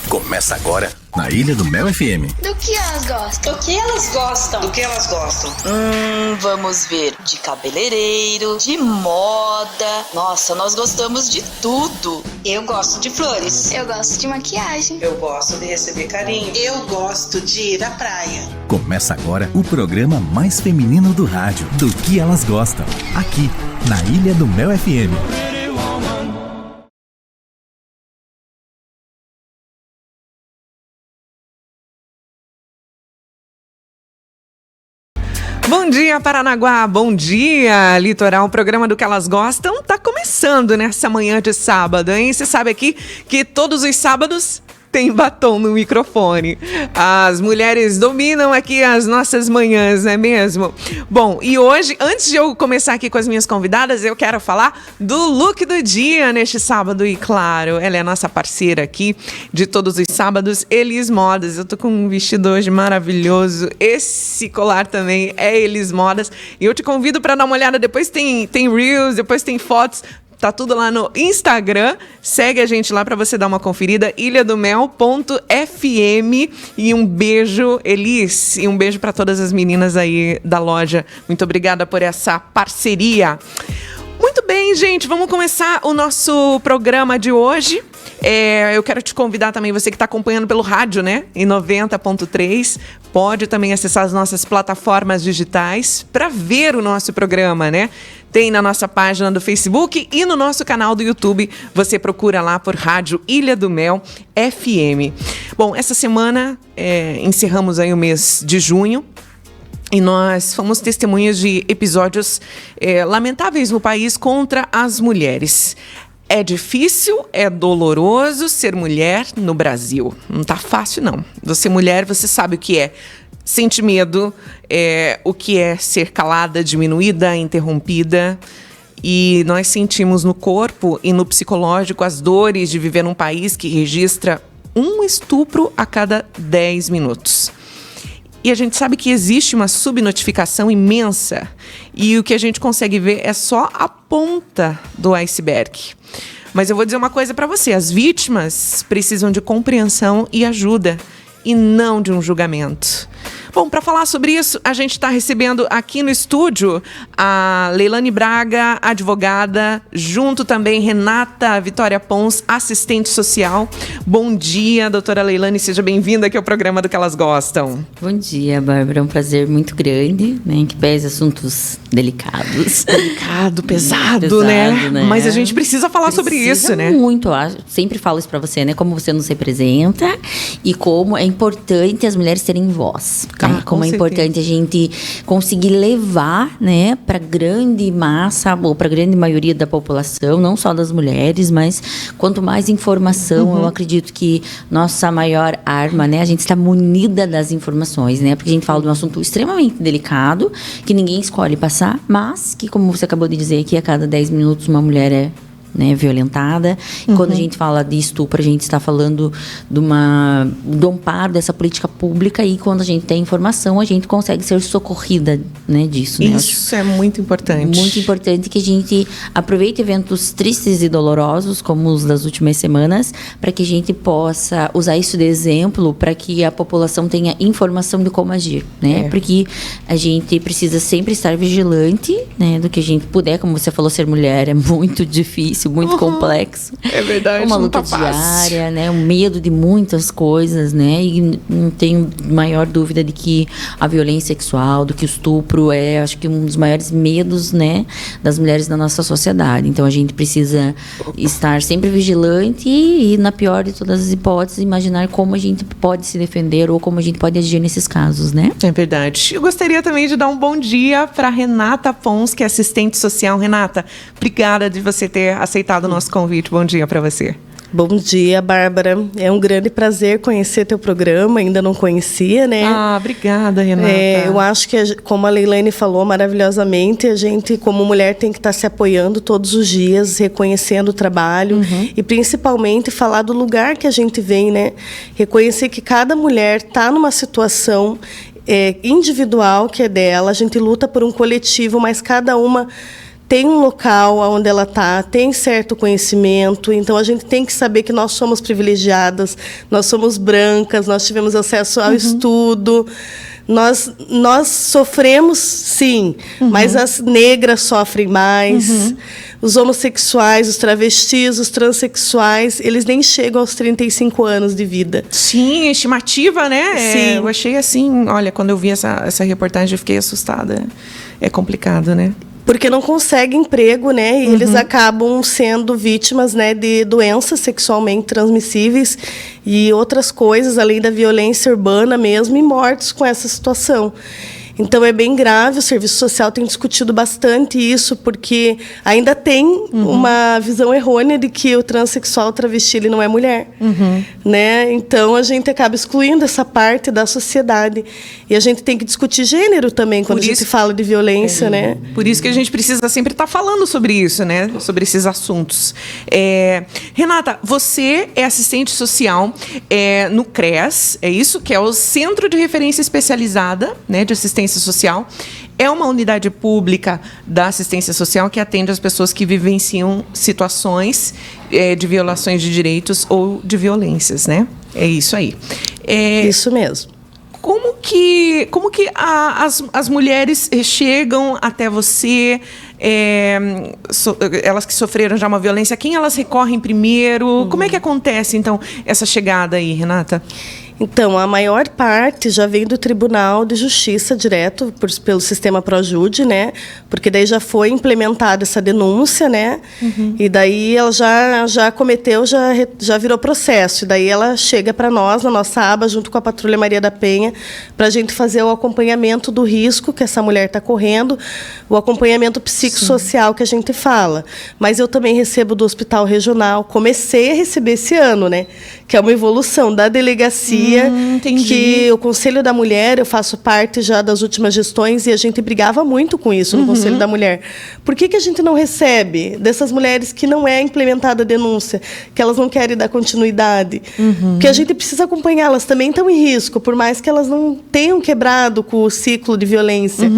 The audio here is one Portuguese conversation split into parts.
Começa agora na Ilha do Mel FM. Do que elas gostam? Do que elas gostam? Do que elas gostam? Vamos ver. De cabeleireiro, de moda. Nossa, nós gostamos de tudo. Eu gosto de flores. Eu gosto de maquiagem. Eu gosto de receber carinho. Eu gosto de ir à praia. Começa agora o programa mais feminino do rádio. Do que elas gostam. Aqui, na Ilha do Mel FM. Bom dia, Paranaguá, bom dia, Litoral. O programa do que elas gostam tá começando nessa manhã de sábado, hein? Você sabe aqui que todos os sábados tem batom no microfone. As mulheres dominam aqui as nossas manhãs, não é mesmo? Bom, e hoje, antes de eu começar aqui com as minhas convidadas, eu quero falar do look do dia neste sábado. E claro, ela é a nossa parceira aqui de todos os sábados, Elis Modas. Eu tô com um vestido hoje maravilhoso. Esse colar também é Elis Modas. E eu te convido para dar uma olhada. Depois tem Reels, depois tem fotos. Tá tudo lá no Instagram. Segue a gente lá para você dar uma conferida. ilhadomel.fm. E um beijo, Elis. E um beijo para todas as meninas aí da loja. Muito obrigada por essa parceria. Muito bem, gente. Vamos começar o nosso programa de hoje. Eu quero te convidar também, você que está acompanhando pelo rádio, né? Em 90.3. Pode também acessar as nossas plataformas digitais para ver o nosso programa, né? Tem na nossa página do Facebook e no nosso canal do YouTube. Você procura lá por Rádio Ilha do Mel FM. Bom, essa semana encerramos aí o mês de junho. E nós fomos testemunhas de episódios lamentáveis no país contra as mulheres. É difícil, é doloroso ser mulher no Brasil. Não tá fácil, não. Você mulher, você sabe o que é. Sente medo, o que é ser calada, diminuída, interrompida. E nós sentimos no corpo e no psicológico as dores de viver num país que registra um estupro a cada 10 minutos. E a gente sabe que existe uma subnotificação imensa. E o que a gente consegue ver é só a ponta do iceberg. Mas eu vou dizer uma coisa para você. As vítimas precisam de compreensão e ajuda. E não de um julgamento. Bom, para falar sobre isso, a gente está recebendo aqui no estúdio a Leilane Braga, advogada, junto também Renata Vitória Pons, assistente social. Bom dia, doutora Leilane, seja bem-vinda aqui ao programa do que elas gostam. Bom dia, Bárbara, é um prazer muito grande, né, que pese assuntos delicados. Delicado, pesado, né? Mas a gente precisa falar sobre isso, né? Muito, eu sempre falo isso para você, né, como você nos representa e como é importante as mulheres terem voz. Como é importante a gente conseguir levar, né, para grande massa ou para grande maioria da população, não só das mulheres, mas quanto mais informação, eu acredito que nossa maior arma, né, a gente está munida das informações, né, porque a gente fala de um assunto extremamente delicado, que ninguém escolhe passar, mas que, como você acabou de dizer, que a cada 10 minutos uma mulher é, né, violentada. E quando a gente fala de estupro, a gente está falando do amparo dessa política pública, e quando a gente tem informação, a gente consegue ser socorrida, né, disso. Né? Isso é muito importante. Muito importante que a gente aproveite eventos tristes e dolorosos, como os das últimas semanas, para que a gente possa usar isso de exemplo, para que a população tenha informação de como agir, né? Porque a gente precisa sempre estar vigilante, né, do que a gente puder. Como você falou, ser mulher é muito difícil, muito complexo. É verdade. Uma luta diária, né? Um medo de muitas coisas, né? E não tenho maior dúvida de que a violência sexual, do que o estupro é, acho que um dos maiores medos, né, das mulheres na nossa sociedade. Então a gente precisa estar sempre vigilante e, na pior de todas as hipóteses, imaginar como a gente pode se defender ou como a gente pode agir nesses casos, né? É verdade. Eu gostaria também de dar um bom dia para Renata Pons, que é assistente social. Renata, obrigada de você ter aceitado o nosso convite. Bom dia para você. Bom dia, Bárbara. É um grande prazer conhecer teu programa. Ainda não conhecia, né? Obrigada, Renata. Eu acho que, como a Leilane falou maravilhosamente, a gente, como mulher, tem que estar se apoiando todos os dias, reconhecendo o trabalho e, principalmente, falar do lugar que a gente vem, né? Reconhecer que cada mulher está numa situação individual que é dela. A gente luta por um coletivo, mas cada uma tem um local onde ela está, tem certo conhecimento, então a gente tem que saber que nós somos privilegiadas, nós somos brancas, nós tivemos acesso ao estudo, nós sofremos, sim, mas as negras sofrem mais, os homossexuais, os travestis, os transexuais, eles nem chegam aos 35 anos de vida. Sim, estimativa, né? Sim. Eu achei assim, olha, quando eu vi essa reportagem, eu fiquei assustada. É complicado, né? Porque não conseguem emprego, né? E eles acabam sendo vítimas, né, de doenças sexualmente transmissíveis e outras coisas, além da violência urbana mesmo, e mortes com essa situação. Então, é bem grave, o Serviço Social tem discutido bastante isso, porque ainda tem uma visão errônea de que o transexual, o travesti, ele não é mulher. Né? Então, a gente acaba excluindo essa parte da sociedade. E a gente tem que discutir gênero também, quando a gente fala de violência, né? Por isso que a gente precisa sempre estar falando sobre isso, né? Sobre esses assuntos. Renata, você é assistente social no CRES, é isso? Que é o Centro de Referência Especializada, né, de Assistência Social. É uma unidade pública da assistência social que atende as pessoas que vivenciam situações de violações de direitos ou de violências, né? É isso aí. Isso mesmo. Como que as mulheres chegam até você, elas que sofreram já uma violência, a quem elas recorrem primeiro? Como é que acontece, então, essa chegada aí, Renata? Então, a maior parte já vem do Tribunal de Justiça direto pelo sistema Projude, né? Porque daí já foi implementada essa denúncia, né? E daí ela já cometeu, já virou processo. E daí ela chega para nós, na nossa aba, junto com a Patrulha Maria da Penha, para a gente fazer o acompanhamento do risco que essa mulher está correndo, o acompanhamento psicossocial que a gente fala. Mas eu também recebo do Hospital Regional, comecei a receber esse ano, né? Que é uma evolução da delegacia, que o Conselho da Mulher, eu faço parte já das últimas gestões e a gente brigava muito com isso no Conselho da Mulher. Por que a gente não recebe dessas mulheres que não é implementada a denúncia, que elas não querem dar continuidade? Porque a gente precisa acompanhar, elas também estão em risco, por mais que elas não tenham quebrado com o ciclo de violência.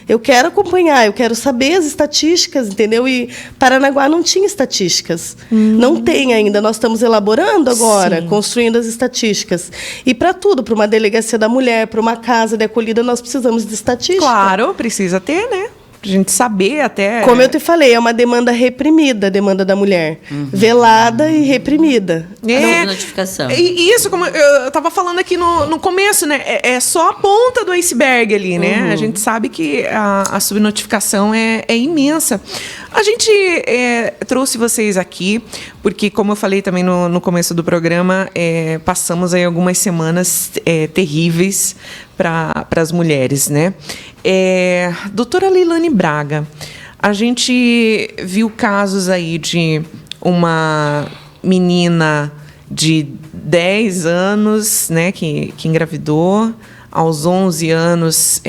Eu quero acompanhar, eu quero saber as estatísticas, entendeu? E Paranaguá não tinha estatísticas. Não tem ainda, nós estamos elaborando agora, construindo as estatísticas. E para tudo, para uma delegacia da mulher, para uma casa de acolhida, nós precisamos de estatística. Claro, precisa ter, né? Pra gente saber até... Como eu te falei, é uma demanda reprimida, a demanda da mulher. Velada e reprimida. Não, notificação. E isso, como eu estava falando aqui no começo, né? É só a ponta do iceberg ali, né? A gente sabe que a subnotificação é imensa. A gente trouxe vocês aqui, porque, como eu falei também no começo do programa, passamos aí algumas semanas terríveis para as mulheres, né? Doutora Leilane Braga, a gente viu casos aí de uma menina de 10 anos, né, que engravidou, aos 11 anos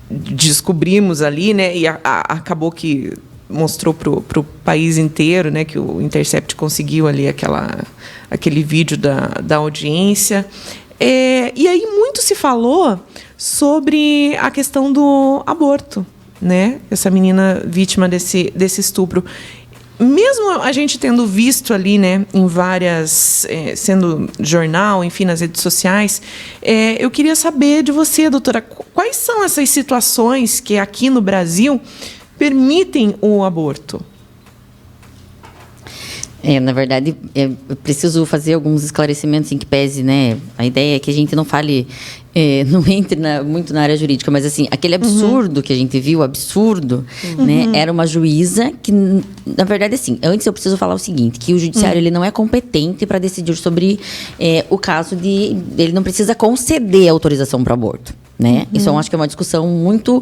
descobrimos ali, né, e acabou que mostrou pro país inteiro, né, que o Intercept conseguiu ali aquele vídeo da audiência. E aí muito se falou sobre a questão do aborto, né? Essa menina vítima desse estupro. Mesmo a gente tendo visto ali, né, em várias, sendo jornal, enfim, nas redes sociais, eu queria saber de você, doutora, quais são essas situações que aqui no Brasil permitem o aborto? Na verdade, eu preciso fazer alguns esclarecimentos em que pese, né? A ideia é que a gente não fale, não entre muito na área jurídica, mas assim, aquele absurdo que a gente viu, né? Era uma juíza que, na verdade, assim, antes eu preciso falar o seguinte, que o judiciário ele não é competente para decidir sobre o caso ele não precisa conceder autorização para o aborto. Né? Isso eu acho que é uma discussão muito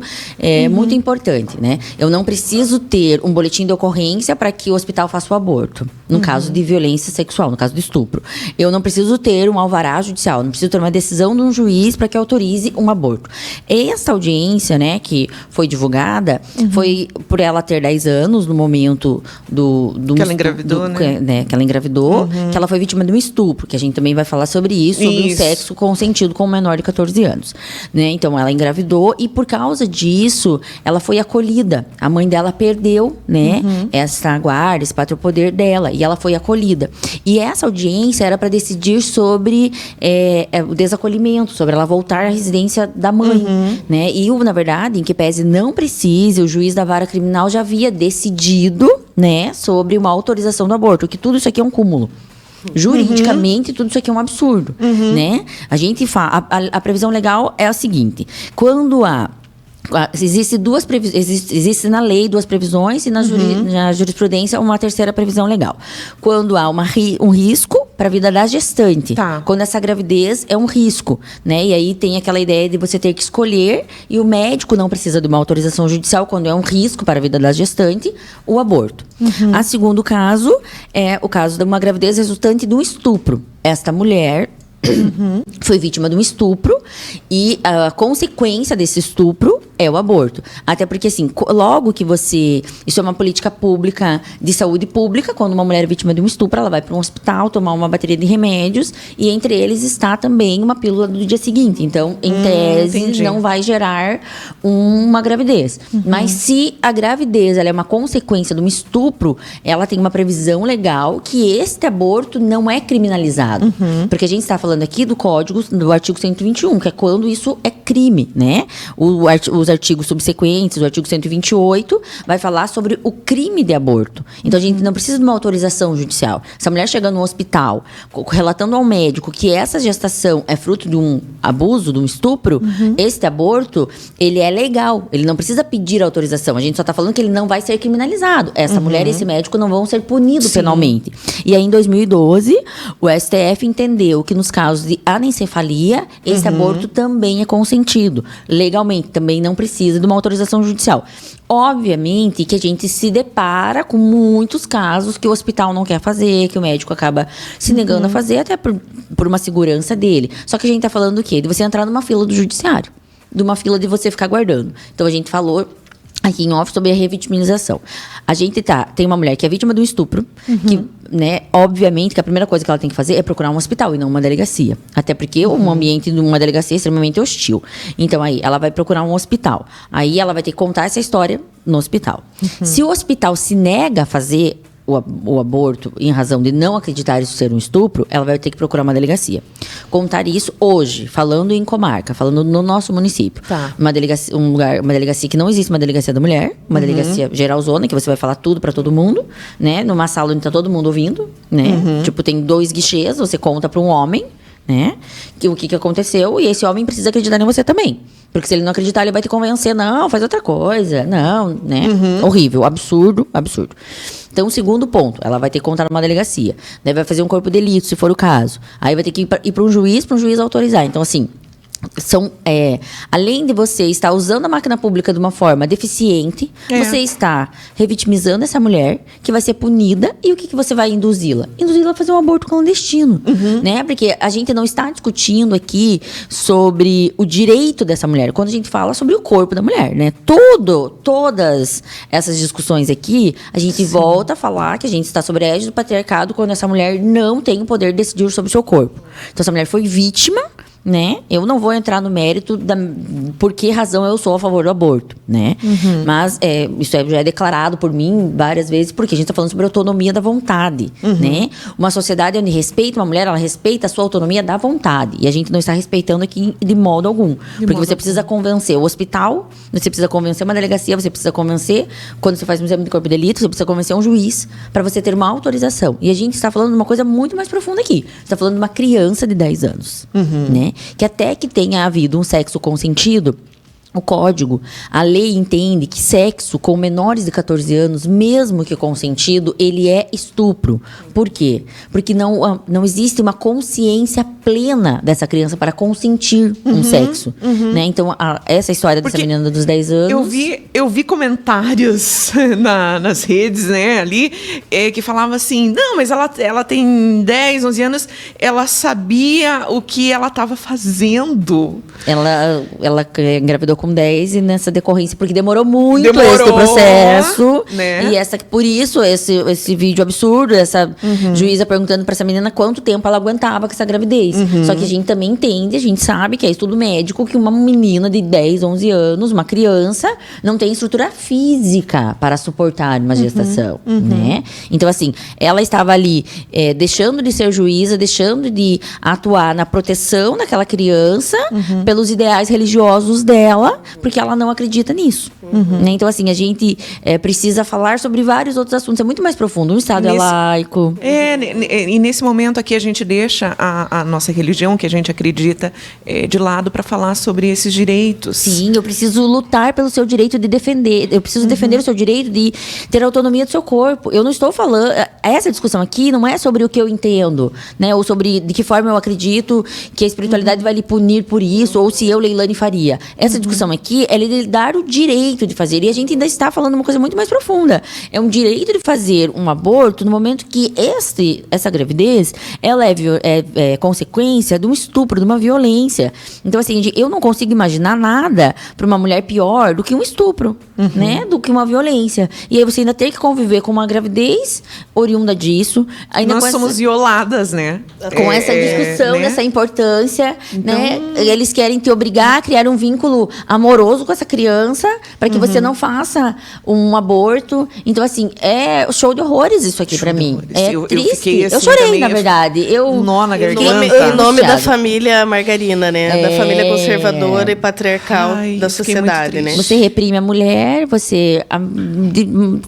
importante, né? Eu não preciso ter um boletim de ocorrência para que o hospital faça o aborto. no caso de violência sexual, no caso de estupro. Eu não preciso ter um alvará judicial, não preciso ter uma decisão de um juiz para que autorize um aborto. Essa audiência, né, que foi divulgada, foi por ela ter 10 anos no momento do que ela engravidou, né? Que ela engravidou, que ela foi vítima de um estupro, que a gente também vai falar sobre isso, sobre o sexo consentido com um menor de 14 anos, né? Então, ela engravidou e por causa disso, ela foi acolhida. A mãe dela perdeu, né, essa guarda, esse patropoder dela, e ela foi acolhida. E essa audiência era para decidir sobre o desacolhimento, sobre ela voltar à residência da mãe, né? E, na verdade, em que pese não precise, o juiz da vara criminal já havia decidido, né, sobre uma autorização do aborto, que tudo isso aqui é um cúmulo. Juridicamente, tudo isso aqui é um absurdo, né? A gente fala, a previsão legal é a seguinte: quando existe na lei 2 previsões e na jurisprudência uma terceira previsão legal. Quando há um risco para a vida da gestante. Quando essa gravidez é um risco, né? E aí tem aquela ideia de você ter que escolher e o médico não precisa de uma autorização judicial quando é um risco para a vida da gestante, o aborto. A segundo caso é o caso de uma gravidez resultante de um estupro. Esta mulher foi vítima de um estupro e a consequência desse estupro é o aborto. Até porque, assim, logo que isso é uma política pública, de saúde pública, quando uma mulher é vítima de um estupro, ela vai para um hospital tomar uma bateria de remédios e entre eles está também uma pílula do dia seguinte. Então, em tese, não vai gerar uma gravidez. Mas se a gravidez ela é uma consequência de um estupro, ela tem uma previsão legal que este aborto não é criminalizado. Porque a gente está falando aqui do Código, do artigo 121, que é quando isso é crime, né? Os artigos subsequentes, o artigo 128, vai falar sobre o crime de aborto. Então, a gente não precisa de uma autorização judicial. Se a mulher chega no hospital, relatando ao médico que essa gestação é fruto de um abuso, de um estupro, este aborto, ele é legal. Ele não precisa pedir autorização. A gente só está falando que ele não vai ser criminalizado. Essa mulher e esse médico não vão ser punidos penalmente. E aí, em 2012, o STF entendeu que nos casos de anencefalia, esse aborto também é consentido. Legalmente, também não precisa de uma autorização judicial. Obviamente que a gente se depara com muitos casos que o hospital não quer fazer, que o médico acaba se negando a fazer, até por uma segurança dele. Só que a gente está falando do quê? De você entrar numa fila do judiciário. De uma fila de você ficar guardando. Então, a gente falou aqui em off sobre a revitimização. A gente tem uma mulher que é vítima de um estupro, que, né, obviamente que a primeira coisa que ela tem que fazer é procurar um hospital e não uma delegacia. Até porque o ambiente de uma delegacia é extremamente hostil. Então, aí, ela vai procurar um hospital. Aí, ela vai ter que contar essa história no hospital. Se o hospital se nega a fazer o aborto, em razão de não acreditar isso ser um estupro, ela vai ter que procurar uma delegacia. Contar isso hoje, falando em comarca, falando no nosso município. Uma delegacia que não existe, uma delegacia da mulher, uma delegacia geralzona, que você vai falar tudo pra todo mundo, né? Numa sala onde tá todo mundo ouvindo, né? Tipo, tem 2 guichês, você conta pra um homem, né? O que aconteceu, e esse homem precisa acreditar em você também. Porque se ele não acreditar, ele vai te convencer, não, faz outra coisa, não, né? Horrível, absurdo. Então, o segundo ponto, ela vai ter que contar numa delegacia. Daí vai fazer um corpo de delito, se for o caso. Aí vai ter que ir para um juiz autorizar. Então, assim, além de você estar usando a máquina pública de uma forma deficiente, você está revitimizando essa mulher, que vai ser punida, e o que você vai induzi-la? Induzi-la a fazer um aborto clandestino, né? Porque a gente não está discutindo aqui sobre o direito dessa mulher, quando a gente fala sobre o corpo da mulher, né? Todas essas discussões aqui, a gente volta a falar que a gente está sobre a égide do patriarcado quando essa mulher não tem o poder de decidir sobre o seu corpo. Então, essa mulher foi vítima, né? Eu não vou entrar no mérito por que razão eu sou a favor do aborto, né? Mas isso já é declarado por mim várias vezes, porque a gente está falando sobre a autonomia da vontade, né? Uma sociedade onde respeita uma mulher, ela respeita a sua autonomia da vontade. E a gente não está respeitando aqui de modo algum. Porque você precisa convencer o hospital, você precisa convencer uma delegacia, você precisa convencer, quando você faz um exame de corpo de delito, você precisa convencer um juiz para você ter uma autorização. E a gente está falando de uma coisa muito mais profunda aqui. Você está falando de uma criança de 10 anos, né? Que até que tenha havido um sexo consentido, O código, a lei entende que sexo com menores de 14 anos, mesmo que consentido, ele é estupro. Por quê? Porque não existe uma consciência plena dessa criança para consentir um sexo. Né? Então, essa história dessa menina dos 10 anos... Eu vi comentários nas redes, né, ali, que falava assim, não, mas ela tem 10, 11 anos, ela sabia o que ela estava fazendo. Ela engravidou com 10 e nessa decorrência, porque demorou muito esse processo. Né? E por isso, esse vídeo absurdo, essa juíza perguntando pra essa menina quanto tempo ela aguentava com essa gravidez. Só que a gente também entende, a gente sabe que é estudo médico, que uma menina de 10, 11 anos, uma criança, não tem estrutura física para suportar uma gestação. Né? Então, assim, ela estava ali deixando de ser juíza, deixando de atuar na proteção daquela criança pelos ideais religiosos dela, porque ela não acredita nisso. Né? Então, assim, a gente precisa falar sobre vários outros assuntos. É muito mais profundo. O Estado é laico. E nesse momento aqui a gente deixa a nossa religião, que a gente acredita, de lado para falar sobre esses direitos. Sim, eu preciso lutar pelo seu direito de defender. Eu preciso defender o seu direito de ter autonomia do seu corpo. Eu não estou falando... Essa discussão aqui não é sobre o que eu entendo, né? Ou sobre de que forma eu acredito que a espiritualidade vai lhe punir por isso, ou se eu, Leilane, faria. Essa discussão aqui é lhe dar o direito de fazer. E a gente ainda está falando uma coisa muito mais profunda. É um direito de fazer um aborto no momento que essa gravidez ela é consequência de um estupro, de uma violência. Então, assim, eu não consigo imaginar nada para uma mulher pior do que um estupro, né? Do que uma violência. E aí você ainda tem que conviver com uma gravidez oriunda disso. Ainda Nós somos violadas, né? Com essa discussão, né? dessa importância, né? Eles querem te obrigar a criar um vínculo amoroso com essa criança para que você não faça um aborto. Então, assim, é show de horrores isso aqui para mim. É triste. Eu chorei, também, na verdade. Nó na garganta. Em nome da família Margarina, né? Da família conservadora e patriarcal da sociedade, né? Você reprime a mulher,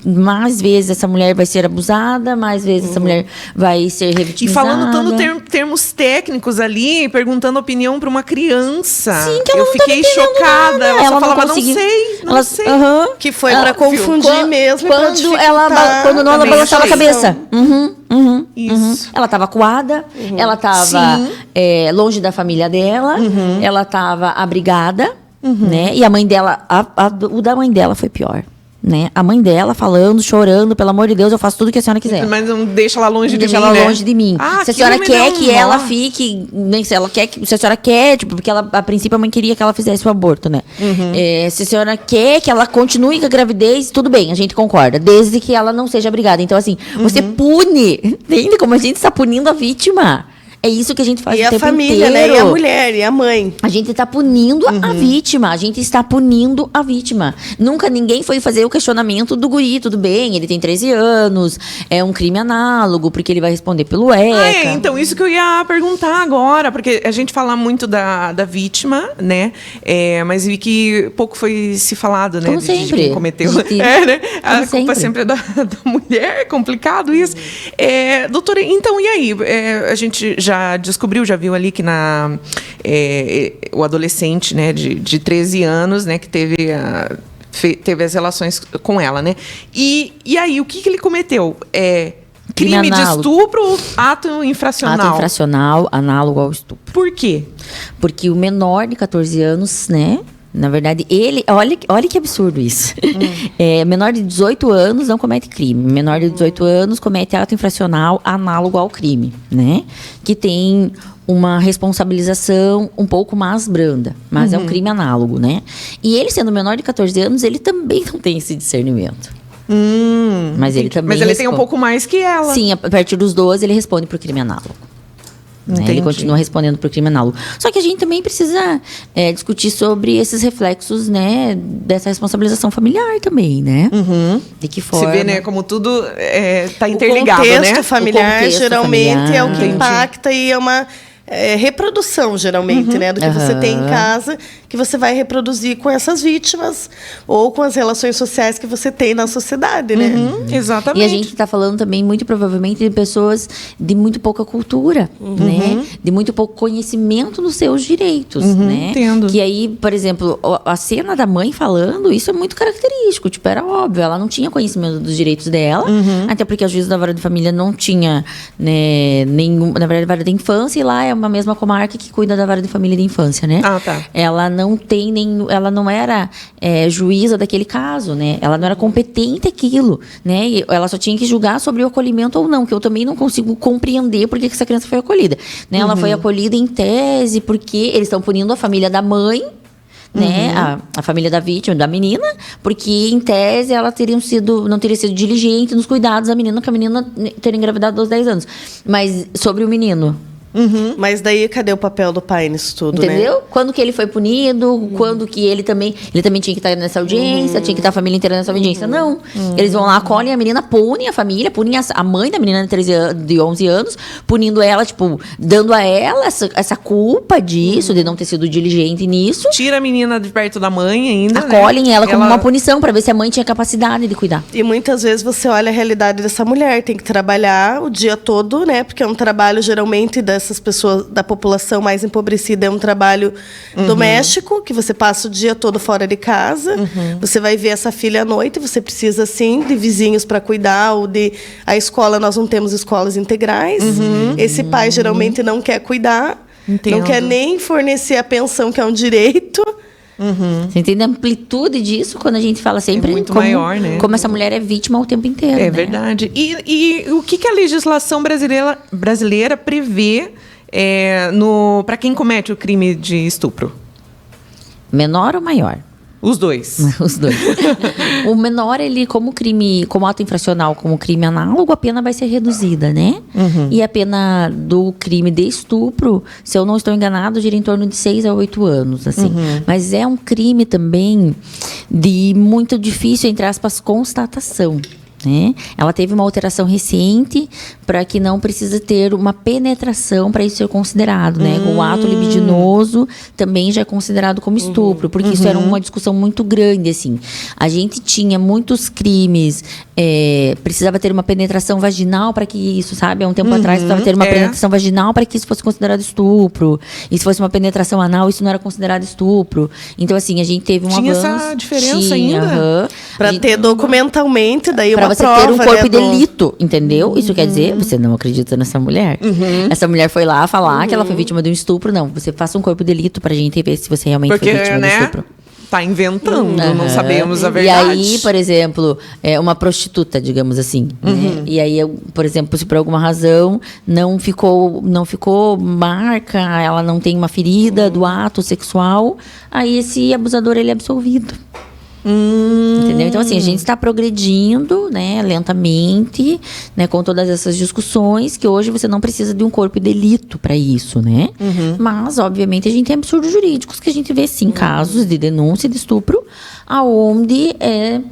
mais vezes essa mulher vai ser abusada, mais vezes essa mulher vai ser revitimizada. E falando tanto termos técnicos ali, perguntando opinião para uma criança. Sim, que ela eu não fiquei chocada. Nada. Ela só falava, conseguiu. não sei. Que foi para confundir mesmo. Quando ela balançava a cabeça. Isso. Ela estava acuada, ela estava longe da família dela, ela estava abrigada, né? E a mãe dela, o da mãe dela foi pior. Né? A mãe dela falando, chorando, pelo amor de Deus, eu faço tudo que a senhora quiser. Mas não deixa ela longe de mim, deixa ela né? longe de mim. Se a senhora quer que ela fique, nem se ela quer, se a senhora quer, tipo, porque ela, a princípio a mãe queria que ela fizesse o aborto, né? Se a senhora quer que ela continue com a gravidez, tudo bem, a gente concorda, desde que ela não seja abrigada. Então, assim, você pune, entende como a gente está punindo a vítima? É isso que a gente faz o tempo família, inteiro. né? E a mulher, e a mãe. A gente está punindo a vítima. A gente está punindo a vítima. Nunca ninguém foi fazer o questionamento do guri. Tudo bem, ele tem 13 anos, é um crime análogo, porque ele vai responder pelo ECA. Então, isso que eu ia perguntar agora, porque a gente fala muito da vítima, né? Mas vi que pouco foi se falado, né? Como de sempre. quem cometeu. Né? A culpa sempre é da mulher, é complicado isso. Doutora, então, e aí? A gente já descobriu, já viu ali que o adolescente, né, de 13 anos, né, que teve as relações com ela, né? E aí, o que ele cometeu? Crime de estupro, ato infracional? Ato infracional, análogo ao estupro. Por quê? Porque o menor de 14 anos, né? Na verdade, ele... Olha que absurdo isso. Menor de 18 anos não comete crime. Menor de 18 anos comete ato infracional análogo ao crime, né? Que tem uma responsabilização um pouco mais branda. Mas é um crime análogo, né? E ele, sendo menor de 14 anos, ele também não tem esse discernimento. Mas ele também tem um pouco mais que ela. Sim, a partir dos 12, ele responde por crime análogo. Né? Ele continua respondendo por crime análogo. Só que a gente também precisa discutir sobre esses reflexos, né, dessa responsabilização familiar também, né? De que forma... Você vê, né, como tudo está interligado, né? O contexto familiar geralmente familiar, é o que impacta e é uma reprodução, geralmente, né? Do que você tem em casa, que você vai reproduzir com essas vítimas ou com as relações sociais que você tem na sociedade, né? Exatamente. E a gente está falando também, muito provavelmente, de pessoas de muito pouca cultura, né? De muito pouco conhecimento dos seus direitos, né? Entendo. Que aí, por exemplo, a cena da mãe falando, isso é muito característico. Tipo, era óbvio, ela não tinha conhecimento dos direitos dela, até porque a juíza da vara de família não tinha, né, nenhum... Na verdade, a vara da infância, e lá é uma mesma comarca que cuida da vara de família e de infância, né? Ah, tá. Ela não tem nem... Ela não era juíza daquele caso, né? Ela não era competente aquilo, né? E ela só tinha que julgar sobre o acolhimento ou não, que eu também não consigo compreender por que essa criança foi acolhida, né? Ela foi acolhida em tese porque eles estão punindo a família da mãe, né, a família da vítima, da menina, porque em tese ela não teria sido diligente nos cuidados da menina, que a menina teria engravidado aos 10 anos. Mas sobre o menino... Mas daí, cadê o papel do pai nisso tudo, Entendeu? né? Quando que ele foi punido, quando que ele também tinha que estar nessa audiência, tinha que estar a família inteira nessa audiência. Não. Eles vão lá, acolhem a menina, punem a família, punem a mãe da menina de 11 anos, punindo ela, tipo, dando a ela essa culpa disso, de não ter sido diligente nisso. Tira a menina de perto da mãe ainda, Acolhem ela como Ela- uma punição, pra ver se a mãe tinha capacidade de cuidar. E muitas vezes você olha a realidade dessa mulher, tem que trabalhar o dia todo, né? Porque é um trabalho, geralmente, dessas pessoas, da população mais empobrecida, é um trabalho doméstico, que você passa o dia todo fora de casa. Você vai ver essa filha à noite, você precisa, sim, de vizinhos para cuidar, ou de... A escola, nós não temos escolas integrais. Esse pai, geralmente, não quer cuidar, Entendo. não quer nem fornecer a pensão, que é um direito. Você entende a amplitude disso quando a gente fala sempre muito maior, né? como essa mulher é vítima o tempo inteiro. É né? verdade. E o que a legislação brasileira prevê para quem comete o crime de estupro? Menor ou maior? Os dois. Os dois. O menor, ele, como ato infracional, como crime análogo, a pena vai ser reduzida, né? E a pena do crime de estupro, se eu não estou enganado, gira em torno de 6 a 8 anos, assim. Mas é um crime também de muito difícil, entre aspas, constatação. Né? Ela teve uma alteração recente para que não precisa ter uma penetração para isso ser considerado, né? O ato libidinoso também já é considerado como estupro, porque isso era uma discussão muito grande, assim. A gente tinha muitos crimes, precisava ter uma penetração vaginal para que isso, sabe? Há um tempo atrás precisava ter uma penetração vaginal para que isso fosse considerado estupro. E se fosse uma penetração anal, isso não era considerado estupro. Então, assim, a gente teve um Tinha avanço. essa diferença ainda? Para ter documentalmente, daí Pra uma você prova, ter um corpo né, de delito, entendeu? Isso quer dizer, você não acredita nessa mulher. Essa mulher foi lá falar que ela foi vítima de um estupro. Não, você faça um corpo de delito pra gente ver se você realmente Porque, foi vítima de estupro. Tá inventando, não sabemos a E verdade. aí, por exemplo, uma prostituta, digamos assim. Né? E aí, por exemplo, se por alguma razão não ficou marca, ela não tem uma ferida do ato sexual, aí esse abusador, ele é absolvido. Entendeu? Então, assim, a gente está progredindo, né, lentamente, né, com todas essas discussões, que hoje você não precisa de um corpo de delito para isso, né? Mas, obviamente, a gente tem absurdos jurídicos que a gente vê, sim, casos de denúncia de estupro, aonde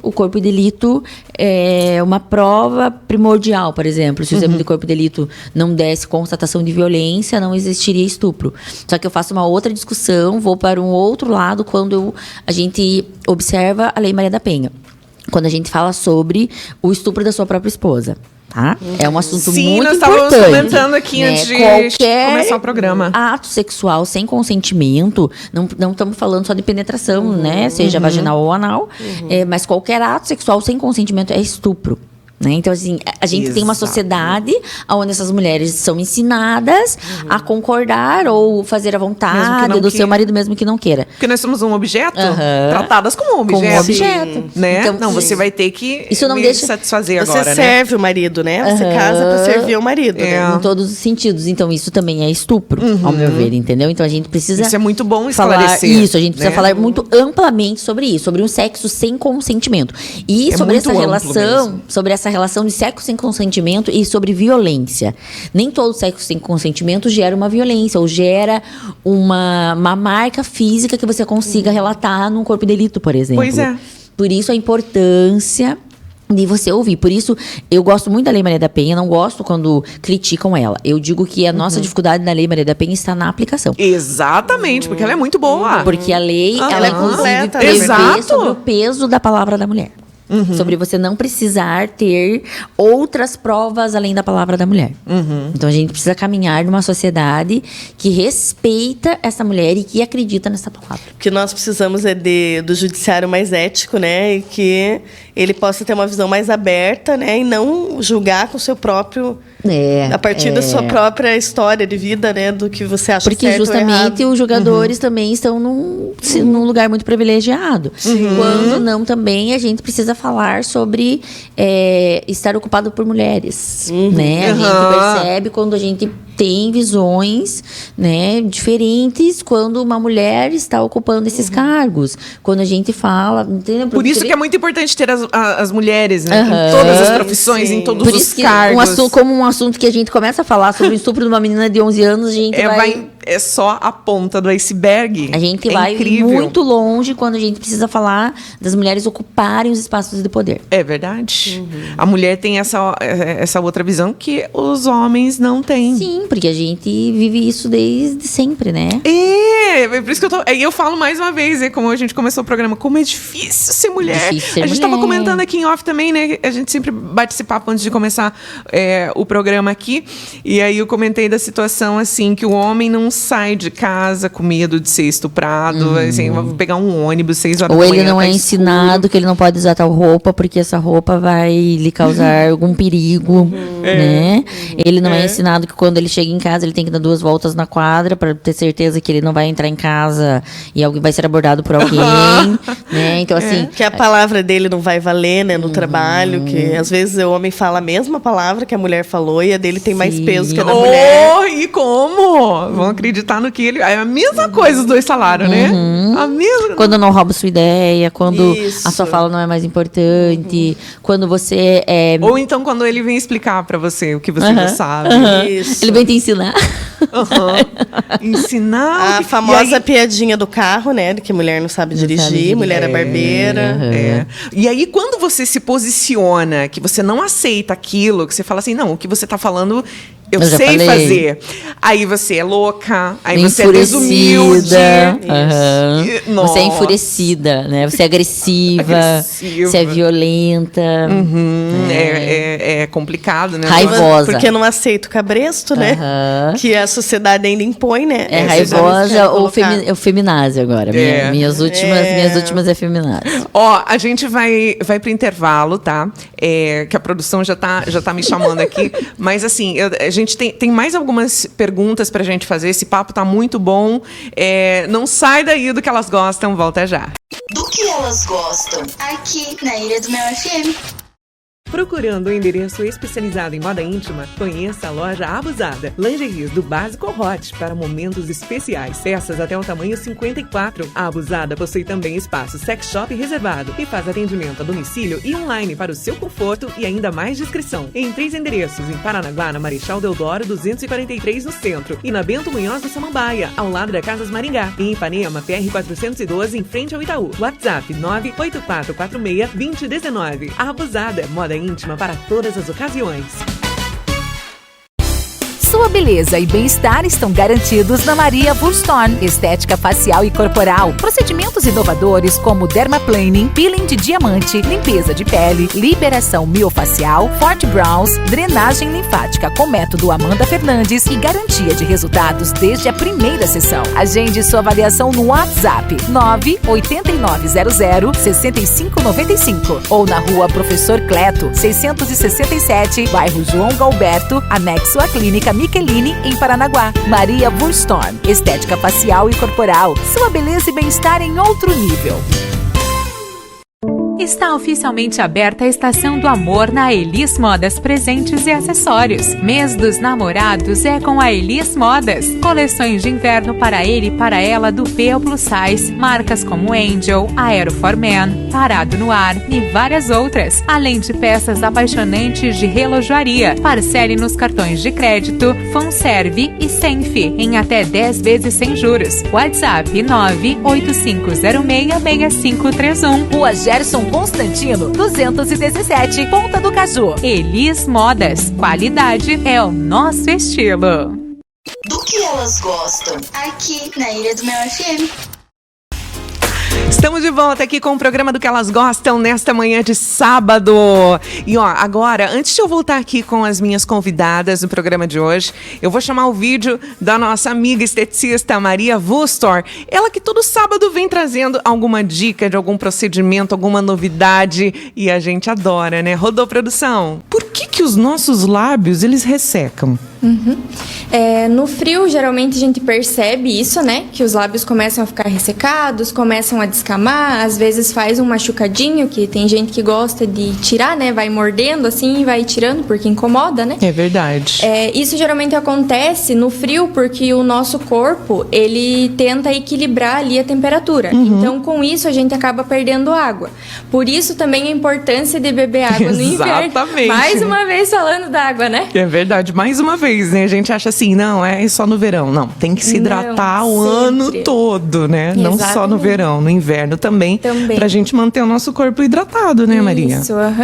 o corpo de delito é uma prova primordial, por exemplo. Se o exame de corpo de delito não desse constatação de violência, não existiria estupro. Só que eu faço uma outra discussão, vou para um outro lado, quando a gente observa a Lei Maria da Penha. Quando a gente fala sobre o estupro da sua própria esposa. Tá? É um assunto Sim, muito nós importante. estávamos comentando aqui antes de Qualquer começar o programa. ato sexual sem consentimento, não estamos falando só de penetração, né? Seja vaginal ou anal, mas qualquer ato sexual sem consentimento é estupro. Né? Então, assim, a gente tem uma sociedade onde essas mulheres são ensinadas a concordar ou fazer a vontade do seu marido, mesmo que não queira. Porque nós somos um objeto, tratadas como um objeto. Como um objeto. Né? Então, não, você vai ter que isso não me deixa- satisfazer Você agora, né? serve o marido, né? Você casa para servir o marido, né? Em todos os sentidos. Então, isso também é estupro, ao meu ver, entendeu? Então, a gente precisa... Isso é muito bom falar esclarecer. isso, a gente precisa né? falar muito amplamente sobre isso, sobre um sexo sem consentimento. E É sobre muito essa amplo relação, mesmo. sobre essa relação de sexo sem consentimento e sobre violência. Nem todo sexo sem consentimento gera uma violência ou gera uma marca física que você consiga relatar num corpo de delito, por exemplo. Pois é. Por isso a importância de você ouvir. Por isso, eu gosto muito da Lei Maria da Penha, não gosto quando criticam ela. Eu digo que a nossa dificuldade na Lei Maria da Penha está na aplicação. Exatamente, porque ela é muito boa. Porque a lei, ela inclusive completa, prevê exato. sobre o peso da palavra da mulher. Sobre você não precisar ter outras provas além da palavra da mulher. Então a gente precisa caminhar numa sociedade que respeita essa mulher e que acredita nessa palavra. O que nós precisamos é do judiciário mais ético, né? E que ele possa ter uma visão mais aberta, né? E não julgar com o seu próprio... a partir da sua própria história de vida, né? Do que você acha Porque certo ou justamente errado. os jogadores também estão num lugar muito privilegiado. Quando não, também a gente precisa falar sobre estar ocupado por mulheres. Né? A gente percebe quando a gente tem visões, né, diferentes quando uma mulher está ocupando esses cargos. Quando a gente fala... Entendeu? Por isso que é muito importante ter as mulheres, né? Em todas as profissões, em todos Por os isso que cargos. como um assunto que a gente começa a falar sobre o estupro de uma menina de 11 anos, a gente É só a ponta do iceberg. A gente é vai incrível. muito longe quando a gente precisa falar das mulheres ocuparem os espaços de poder. É verdade. A mulher tem essa outra visão que os homens não têm. Sim, porque a gente vive isso desde sempre, né? É por isso que eu falo mais uma vez, como a gente começou o programa, como é difícil ser mulher. Difícil ser a gente mulher. estava comentando aqui em off também, né? A gente sempre bate esse papo antes de começar o programa aqui. E aí eu comentei da situação, assim, que o homem não sai de casa com medo de ser estuprado. Assim, vou pegar um ônibus 6 horas Ou da manhã. ele não tá é escuro. ensinado que ele não pode usar tal roupa porque essa roupa vai lhe causar algum perigo, né? Ele não é ensinado que quando ele chega em casa ele tem que dar 2 voltas na quadra para ter certeza que ele não vai entrar em casa e alguém vai ser abordado por alguém, né? Então assim, Que a palavra dele não vai valer, né? No trabalho, que às vezes o homem fala a mesma palavra que a mulher falou e a dele tem mais peso que a da mulher. E como? Vão acreditar no que ele... É a mesma coisa os dois falaram, né? A mesma... quando não rouba sua ideia, quando Isso. a sua fala não é mais importante, quando você é... Ou então quando ele vem explicar pra você o que você já sabe. Isso. Ele vem te ensinar. Ensinar... A E famosa aí- piadinha do carro, né? De que mulher não sabe dirigir, dirigir. mulher é barbeira. É. E aí, quando você se posiciona, que você não aceita aquilo, que você fala assim, não, o que você tá falando, eu Eu já sei falei. fazer. Aí você é louca, aí você é Enfurecida. desumilde. Aham. E- Você é nossa. enfurecida, né? Você é agressiva, Agressiva. você é violenta. É complicado, né? Raivosa. Porque não aceita o cabresto, né? Aham. Que a sociedade ainda impõe, né? É Esses homens raivosa querem ou colocar. feminazia agora. É. Minhas últimas é feminazia. Ó, a gente vai pro intervalo, tá? Que a produção já tá me chamando aqui. Mas, assim, a gente tem mais algumas perguntas pra gente fazer. Esse papo tá muito bom. Não sai daí do que elas gostam. Volta já. Do que elas gostam? Aqui, na Ilha do Mel FM. Procurando um endereço especializado em moda íntima? Conheça a loja Abusada. Lingeries do básico ao hot para momentos especiais. Peças até o tamanho 54. A Abusada possui também espaço sex shop reservado e faz atendimento a domicílio e online para o seu conforto e ainda mais discrição. Em 3 endereços, em Paranaguá, na Marechal Deodoro 243 no centro e na Bento Munhoz do Samambaia, ao lado da Casas Maringá. E em Ipanema, PR 412, em frente ao Itaú. WhatsApp 98446-2019. A Abusada, moda íntima para todas as ocasiões. Sua beleza e bem-estar estão garantidos na Maria Wurstone. Estética facial e corporal. Procedimentos inovadores como dermaplaning, peeling de diamante, limpeza de pele, liberação miofacial, forte brows, drenagem linfática com método Amanda Fernandes e garantia de resultados desde a primeira sessão. Agende sua avaliação no WhatsApp 98900-6595 ou na Rua Professor Cleto, 667, bairro João Galberto, anexo à Clínica Michelini, em Paranaguá. Maria Wurstone. Estética facial e corporal. Sua beleza e bem-estar em outro nível. Está oficialmente aberta a Estação do Amor na Elis Modas Presentes e Acessórios. Mês dos Namorados é com a Elis Modas. Coleções de inverno para ele e para ela do P ao Plus Size. Marcas como Angel, Aero for Men, Parado no Ar e várias outras. Além de peças apaixonantes de relojoaria. Parcele nos cartões de crédito, Fanserve e Senf em até 10 vezes sem juros. WhatsApp 985066531. Rua Gerson Constantino 217, Ponta do Caju. Elis Modas, qualidade é o nosso estilo. Do que elas gostam? Aqui na Ilha do Mel FM. Estamos de volta aqui com o programa do que elas gostam nesta manhã de sábado. E ó, agora, antes de eu voltar aqui com as minhas convidadas no programa de hoje, eu vou chamar o vídeo da nossa amiga esteticista Maria Wustor. Ela que todo sábado vem trazendo alguma dica de algum procedimento, alguma novidade. E a gente adora, né? Rodou, produção. Por que os nossos lábios, eles ressecam? No frio, geralmente a gente percebe isso, né? Que os lábios começam a ficar ressecados, começam a descamar, às vezes faz um machucadinho, que tem gente que gosta de tirar, né? Vai mordendo assim e vai tirando porque incomoda, né? É verdade. Isso geralmente acontece no frio porque o nosso corpo, ele tenta equilibrar ali a temperatura. Então, com isso, a gente acaba perdendo água. Por isso também a importância de beber água no inverno. Exatamente. Mais uma vez falando da água, né? É verdade, mais uma vez, né? A gente acha assim, não, é só no verão. Não, tem que se hidratar o ano todo, né? Exatamente. Não só no verão, no inverno também. Pra gente manter o nosso corpo hidratado, né, Maria?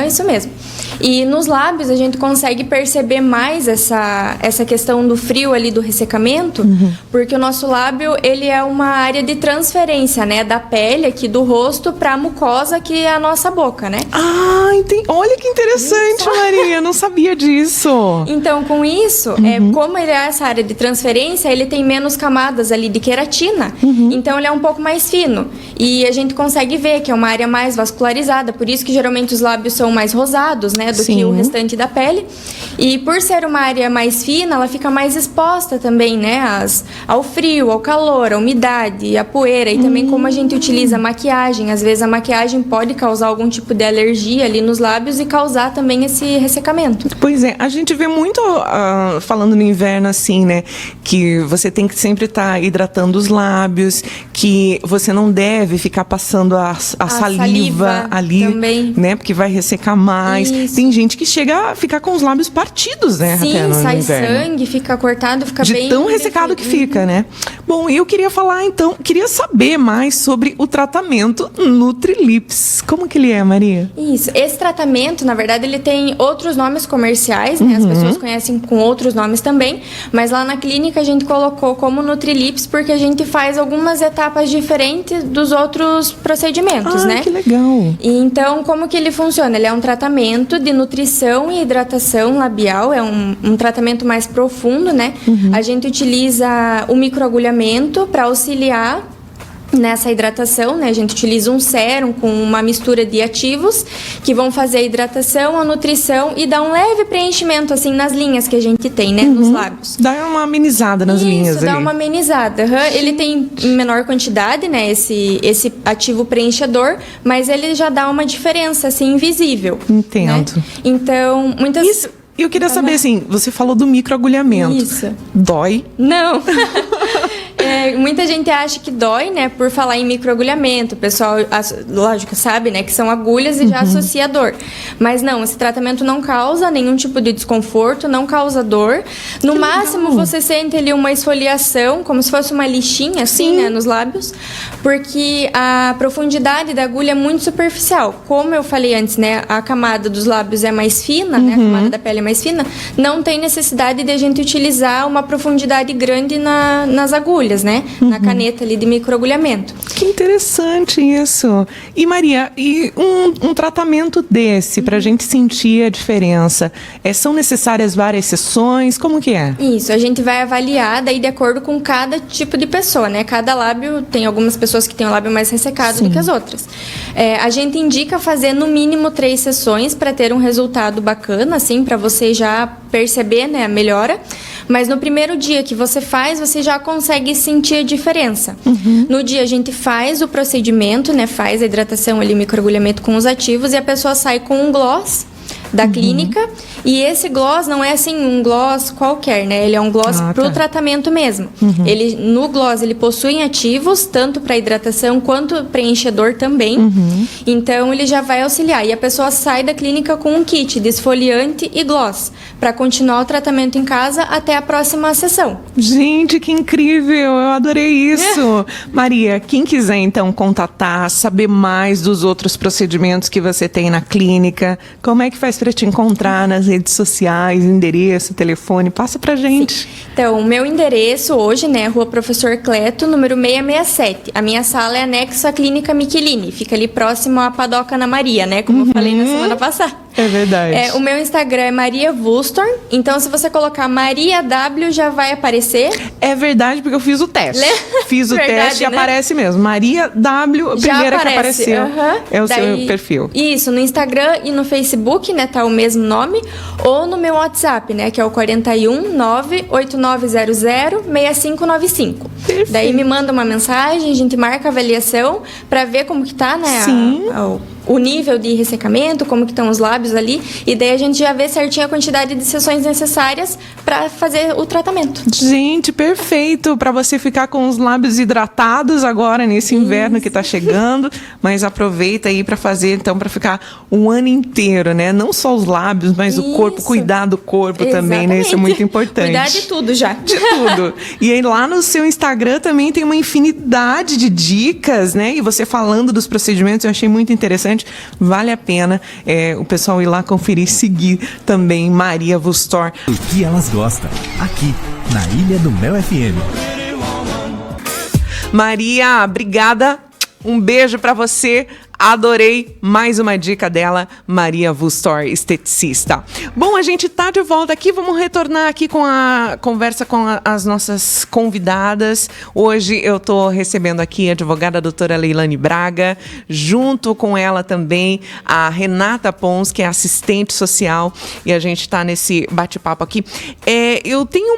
Isso mesmo. E nos lábios a gente consegue perceber mais essa questão do frio ali, do ressecamento, porque o nosso lábio, ele é uma área de transferência, né? Da pele aqui do rosto pra mucosa que é a nossa boca, né? Ah, entendi. Olha que interessante, Maria. Não sabia disso. Então, com isso, como ele é essa área de transferência, ele tem menos camadas ali de queratina. Então, ele é um pouco mais fino. E a gente consegue ver que é uma área mais vascularizada. Por isso que, geralmente, os lábios são mais rosados, né? Do que o restante da pele. E por ser uma área mais fina, ela fica mais exposta também, né? Ao frio, ao calor, à umidade, à poeira. E também como a gente utiliza maquiagem. Às vezes, a maquiagem pode causar algum tipo de alergia ali nos lábios e causar também esse ressecamento. Pois é, a gente vê muito falando no inverno assim, né? Que você tem que sempre estar hidratando os lábios, que você não deve ficar passando a saliva ali, também, né? Porque vai ressecar mais. Isso. Tem gente que chega a ficar com os lábios partidos, né? Sim, até no sai inverno. Sangue, fica cortado, fica de bem... tão ressecado que fica, né? Bom, eu queria falar então, queria saber mais sobre o tratamento Nutrilips. Como que ele é, Maria? Isso, esse tratamento, na verdade, ele tem outros nomes comerciais, né? As pessoas conhecem com outros nomes também, mas lá na clínica a gente colocou como Nutrilips porque a gente faz algumas etapas diferentes dos outros procedimentos, né? Que legal! E então, como que ele funciona? Ele é um tratamento de nutrição e hidratação labial, é um tratamento mais profundo, né? A gente utiliza o microagulhamento para auxiliar nessa hidratação, né? A gente utiliza um sérum com uma mistura de ativos que vão fazer a hidratação, a nutrição e dar um leve preenchimento, assim, nas linhas que a gente tem, né? Nos lábios. Dá uma amenizada nas linhas ali. Isso, dá uma amenizada. Ele tem em menor quantidade, né? Esse ativo preenchedor, mas ele já dá uma diferença, assim, invisível. Entendo. Né? Então, muitas... Isso. Eu queria saber, assim, você falou do microagulhamento. Isso. Dói? Não. Muita gente acha que dói, né, por falar em microagulhamento. O pessoal, lógico, sabe, né, que são agulhas e já associa dor. Mas não, esse tratamento não causa nenhum tipo de desconforto, não causa dor. No máximo, você sente ali uma esfoliação, como se fosse uma lixinha, assim, né, nos lábios. Porque a profundidade da agulha é muito superficial. Como eu falei antes, né, a camada dos lábios é mais fina, né, a camada da pele é mais fina, não tem necessidade de a gente utilizar uma profundidade grande nas agulhas, né? Na caneta ali de microagulhamento. Que interessante isso. E Maria, e um tratamento desse, pra gente sentir a diferença, são necessárias várias sessões? Como que é? Isso, a gente vai avaliar daí de acordo com cada tipo de pessoa, né? Cada lábio, tem algumas pessoas que têm o lábio mais ressecado do que as outras. A gente indica fazer no mínimo 3 sessões para ter um resultado bacana, assim, para você já perceber, né, a melhora. Mas no primeiro dia que você faz, você já consegue sentir a diferença. No dia a gente faz o procedimento, né, faz a hidratação ali, microagulhamento com os ativos, e a pessoa sai com um gloss, da clínica. E esse gloss não é assim um gloss qualquer, né? Ele é um gloss pro tratamento mesmo. Ele, no gloss ele possui ativos, tanto para hidratação quanto preenchedor também. Então ele já vai auxiliar. E a pessoa sai da clínica com um kit de esfoliante e gloss para continuar o tratamento em casa até a próxima sessão. Gente, que incrível! Eu adorei isso! Maria, quem quiser então contatar, saber mais dos outros procedimentos que você tem na clínica, como é que faz para te encontrar nas redes sociais, endereço, telefone? Passa pra gente. Sim. Então, o meu endereço hoje, né, Rua Professor Cleto, número 667. A minha sala é anexo à Clínica Michelini, fica ali próximo à Padoca Ana Maria, né, como eu falei na semana passada. É verdade. O meu Instagram é Maria Wulstorn, então se você colocar Maria W já vai aparecer. É verdade, porque eu fiz o teste. Fiz o teste e aparece mesmo. Maria W, a primeira que apareceu. É o seu perfil. Isso, no Instagram e no Facebook, né, tá o mesmo nome, ou no meu WhatsApp, né, que é o 41 98900 6595. Perfeito. Daí me manda uma mensagem, a gente marca a avaliação para ver como que tá, né, o nível de ressecamento, como que estão os lábios ali, e daí a gente já vê certinho a quantidade de sessões necessárias para fazer o tratamento. Gente, perfeito, para você ficar com os lábios hidratados agora nesse inverno que tá chegando, mas aproveita aí para fazer, então, para ficar um ano inteiro, né? Não só os lábios, mas o corpo, cuidar do corpo também, né? Isso é muito importante. Cuidar de tudo já. De tudo. E aí lá no seu Instagram também tem uma infinidade de dicas, né? E você falando dos procedimentos, eu achei muito interessante. Vale a pena o pessoal ir lá conferir e seguir também Maria Wulstorn. O que elas gostam, aqui na Ilha do Mel FM. Maria, obrigada. Um beijo pra você. Adorei mais uma dica dela, Maria Wulstorn, esteticista. Bom, a gente tá de volta aqui, vamos retornar aqui com a conversa com as nossas convidadas. Hoje eu tô recebendo aqui a advogada doutora Leilane Braga, junto com ela também a Renata Pons, que é assistente social, e a gente tá nesse bate-papo aqui. Eu tenho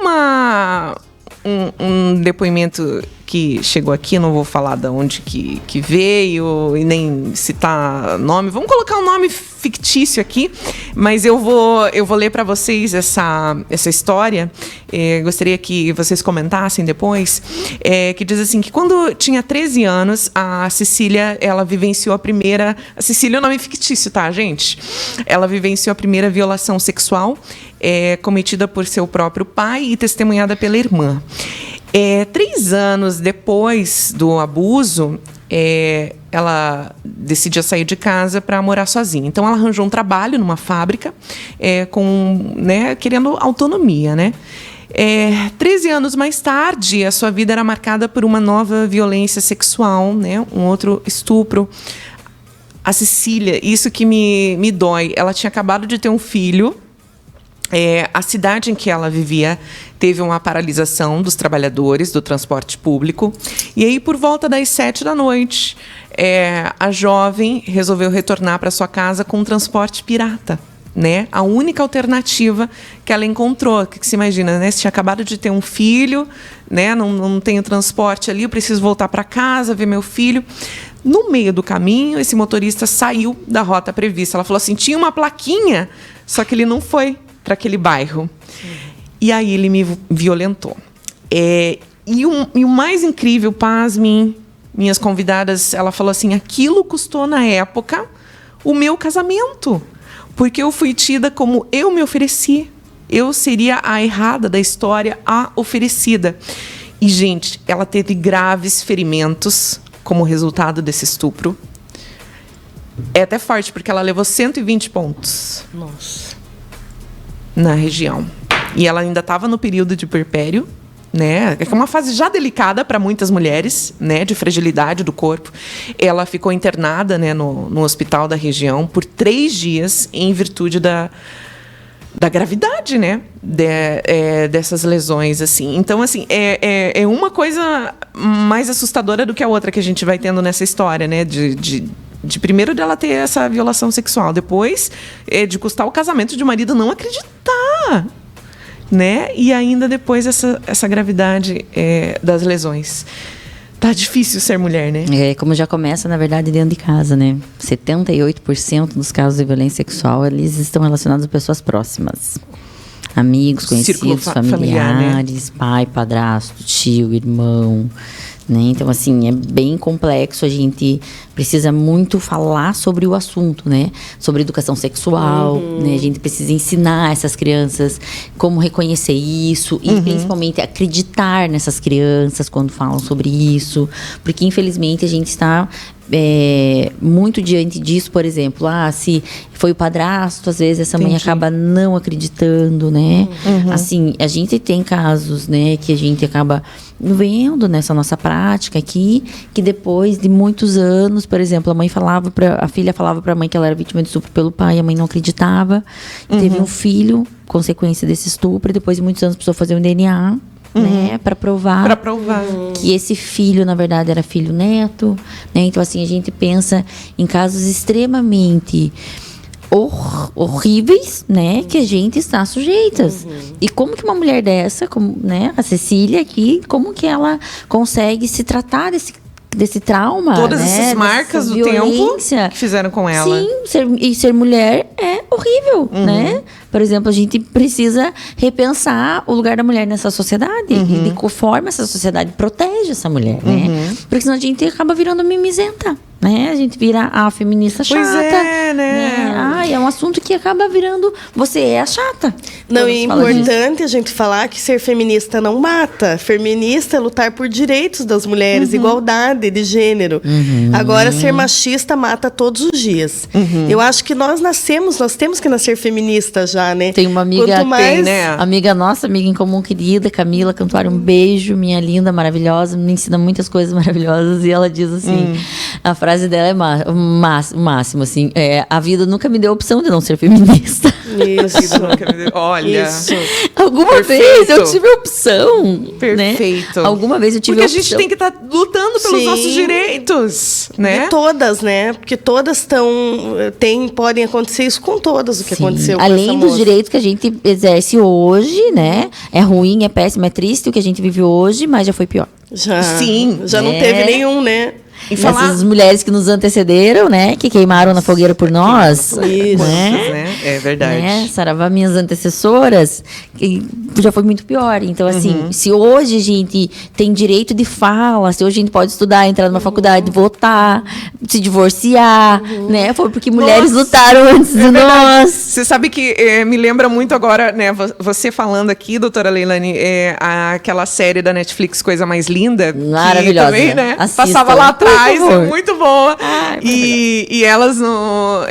um depoimento que chegou aqui, não vou falar de onde que veio e nem citar nome. Vamos colocar um nome fictício aqui, mas eu vou ler para vocês essa história. Gostaria que vocês comentassem depois, que diz assim, que quando tinha 13 anos, a Cecília, ela vivenciou a primeira... A Cecília é um nome fictício, tá, gente? Ela vivenciou a primeira violação sexual cometida por seu próprio pai e testemunhada pela irmã. 3 anos depois do abuso, ela decidiu sair de casa para morar sozinha. Então, ela arranjou um trabalho numa fábrica, querendo autonomia, né? 13 anos mais tarde, a sua vida era marcada por uma nova violência sexual, né? Um outro estupro. A Cecília, isso que me dói, ela tinha acabado de ter um filho. A cidade em que ela vivia teve uma paralisação dos trabalhadores do transporte público. E aí, por volta das 7 da noite, a jovem resolveu retornar para sua casa com um transporte pirata, né? A única alternativa que ela encontrou. Que se imagina, né? Se tinha acabado de ter um filho, né? Não tenho transporte ali, eu preciso voltar para casa, ver meu filho. No meio do caminho, esse motorista saiu da rota prevista. Ela falou assim, tinha uma plaquinha, só que ele não foi para aquele bairro. E aí ele me violentou. E o mais incrível, pasmem, minhas convidadas, ela falou assim, aquilo custou na época o meu casamento, porque eu fui tida como eu me ofereci. Eu seria a errada da história, a oferecida. E, gente, ela teve graves ferimentos como resultado desse estupro. É até forte, porque ela levou 120 pontos. Nossa. Na região. E ela ainda estava no período de puerpério, né? É uma fase já delicada para muitas mulheres, né? De fragilidade do corpo. Ela ficou internada, né? No hospital da região por 3 dias em virtude da gravidade, né? Dessas lesões, assim. Então, assim, é uma coisa mais assustadora do que a outra que a gente vai tendo nessa história, né? De primeiro dela ter essa violação sexual, depois de custar o casamento de marido não acreditar, né? E ainda depois essa gravidade das lesões. Tá difícil ser mulher, né? Como já começa, na verdade, dentro de casa, né? 78% dos casos de violência sexual, eles estão relacionados a pessoas próximas. Amigos, conhecidos, familiares, né? Pai, padrasto, tio, irmão, né? Então, assim, é bem complexo. A gente precisa muito falar sobre o assunto, né? Sobre educação sexual, né? A gente precisa ensinar essas crianças como reconhecer isso e, principalmente, acreditar nessas crianças quando falam sobre isso. Porque, infelizmente, a gente está muito diante disso, por exemplo, se foi o padrasto, às vezes essa mãe acaba não acreditando, né? Assim, a gente tem casos, né, que a gente acaba vendo nessa nossa prática aqui, que depois de muitos anos, por exemplo, a filha falava para a mãe que ela era vítima de estupro pelo pai, a mãe não acreditava, teve um filho, consequência desse estupro, e depois de muitos anos precisou fazer um DNA, né, para provar que esse filho, na verdade, era filho neto, né? Então, assim, a gente pensa em casos extremamente horríveis, né, que a gente está sujeitas. E como que uma mulher dessa, né, a Cecília aqui, como que ela consegue se tratar desse trauma, todas né, essas marcas do tempo que fizeram com ela. Sim, ser mulher é horrível, né? Por exemplo, a gente precisa repensar o lugar da mulher nessa sociedade e de que forma essa sociedade protege essa mulher, né? Porque senão a gente acaba virando mimizenta, né? A gente vira a feminista chata. Pois é, né? É um assunto que acaba virando você é a chata. Não, e é importante a gente falar que ser feminista não mata. Feminista é lutar por direitos das mulheres, igualdade de gênero. Agora, ser machista mata todos os dias. Eu acho que nós temos que nascer feministas já, né? Tem uma amiga, amiga nossa, amiga em comum querida, Camila Cantuário, um beijo, minha linda, maravilhosa, me ensina muitas coisas maravilhosas, e ela diz assim, a frase dela é o máximo, assim, a vida nunca me deu a opção de não ser feminista. Isso. Olha. Isso. Alguma vez eu tive a opção. Perfeito. Né? Alguma vez eu tive a opção. Porque a gente tem que estar lutando pelos nossos direitos, né? De todas, né? Porque todas podem acontecer isso com todas, o que aconteceu com além dos direitos que a gente exerce hoje, né? É ruim, é péssimo, é triste o que a gente vive hoje, mas já foi pior. Já não teve nenhum, né? Essas mulheres que nos antecederam, né? Que queimaram na fogueira por nós. Isso, né? É verdade. Né? Saravá, minhas antecessoras, que já foi muito pior. Então, assim, se hoje a gente tem direito de fala, se hoje a gente pode estudar, entrar numa faculdade, votar, se divorciar, né? Foi porque mulheres lutaram antes de nós. Você sabe que me lembra muito agora, né? Você falando aqui, doutora Leilani, aquela série da Netflix, Coisa Mais Linda. Maravilhosa. Que também, né? Assista. Passava lá atrás. Muito boa. E elas no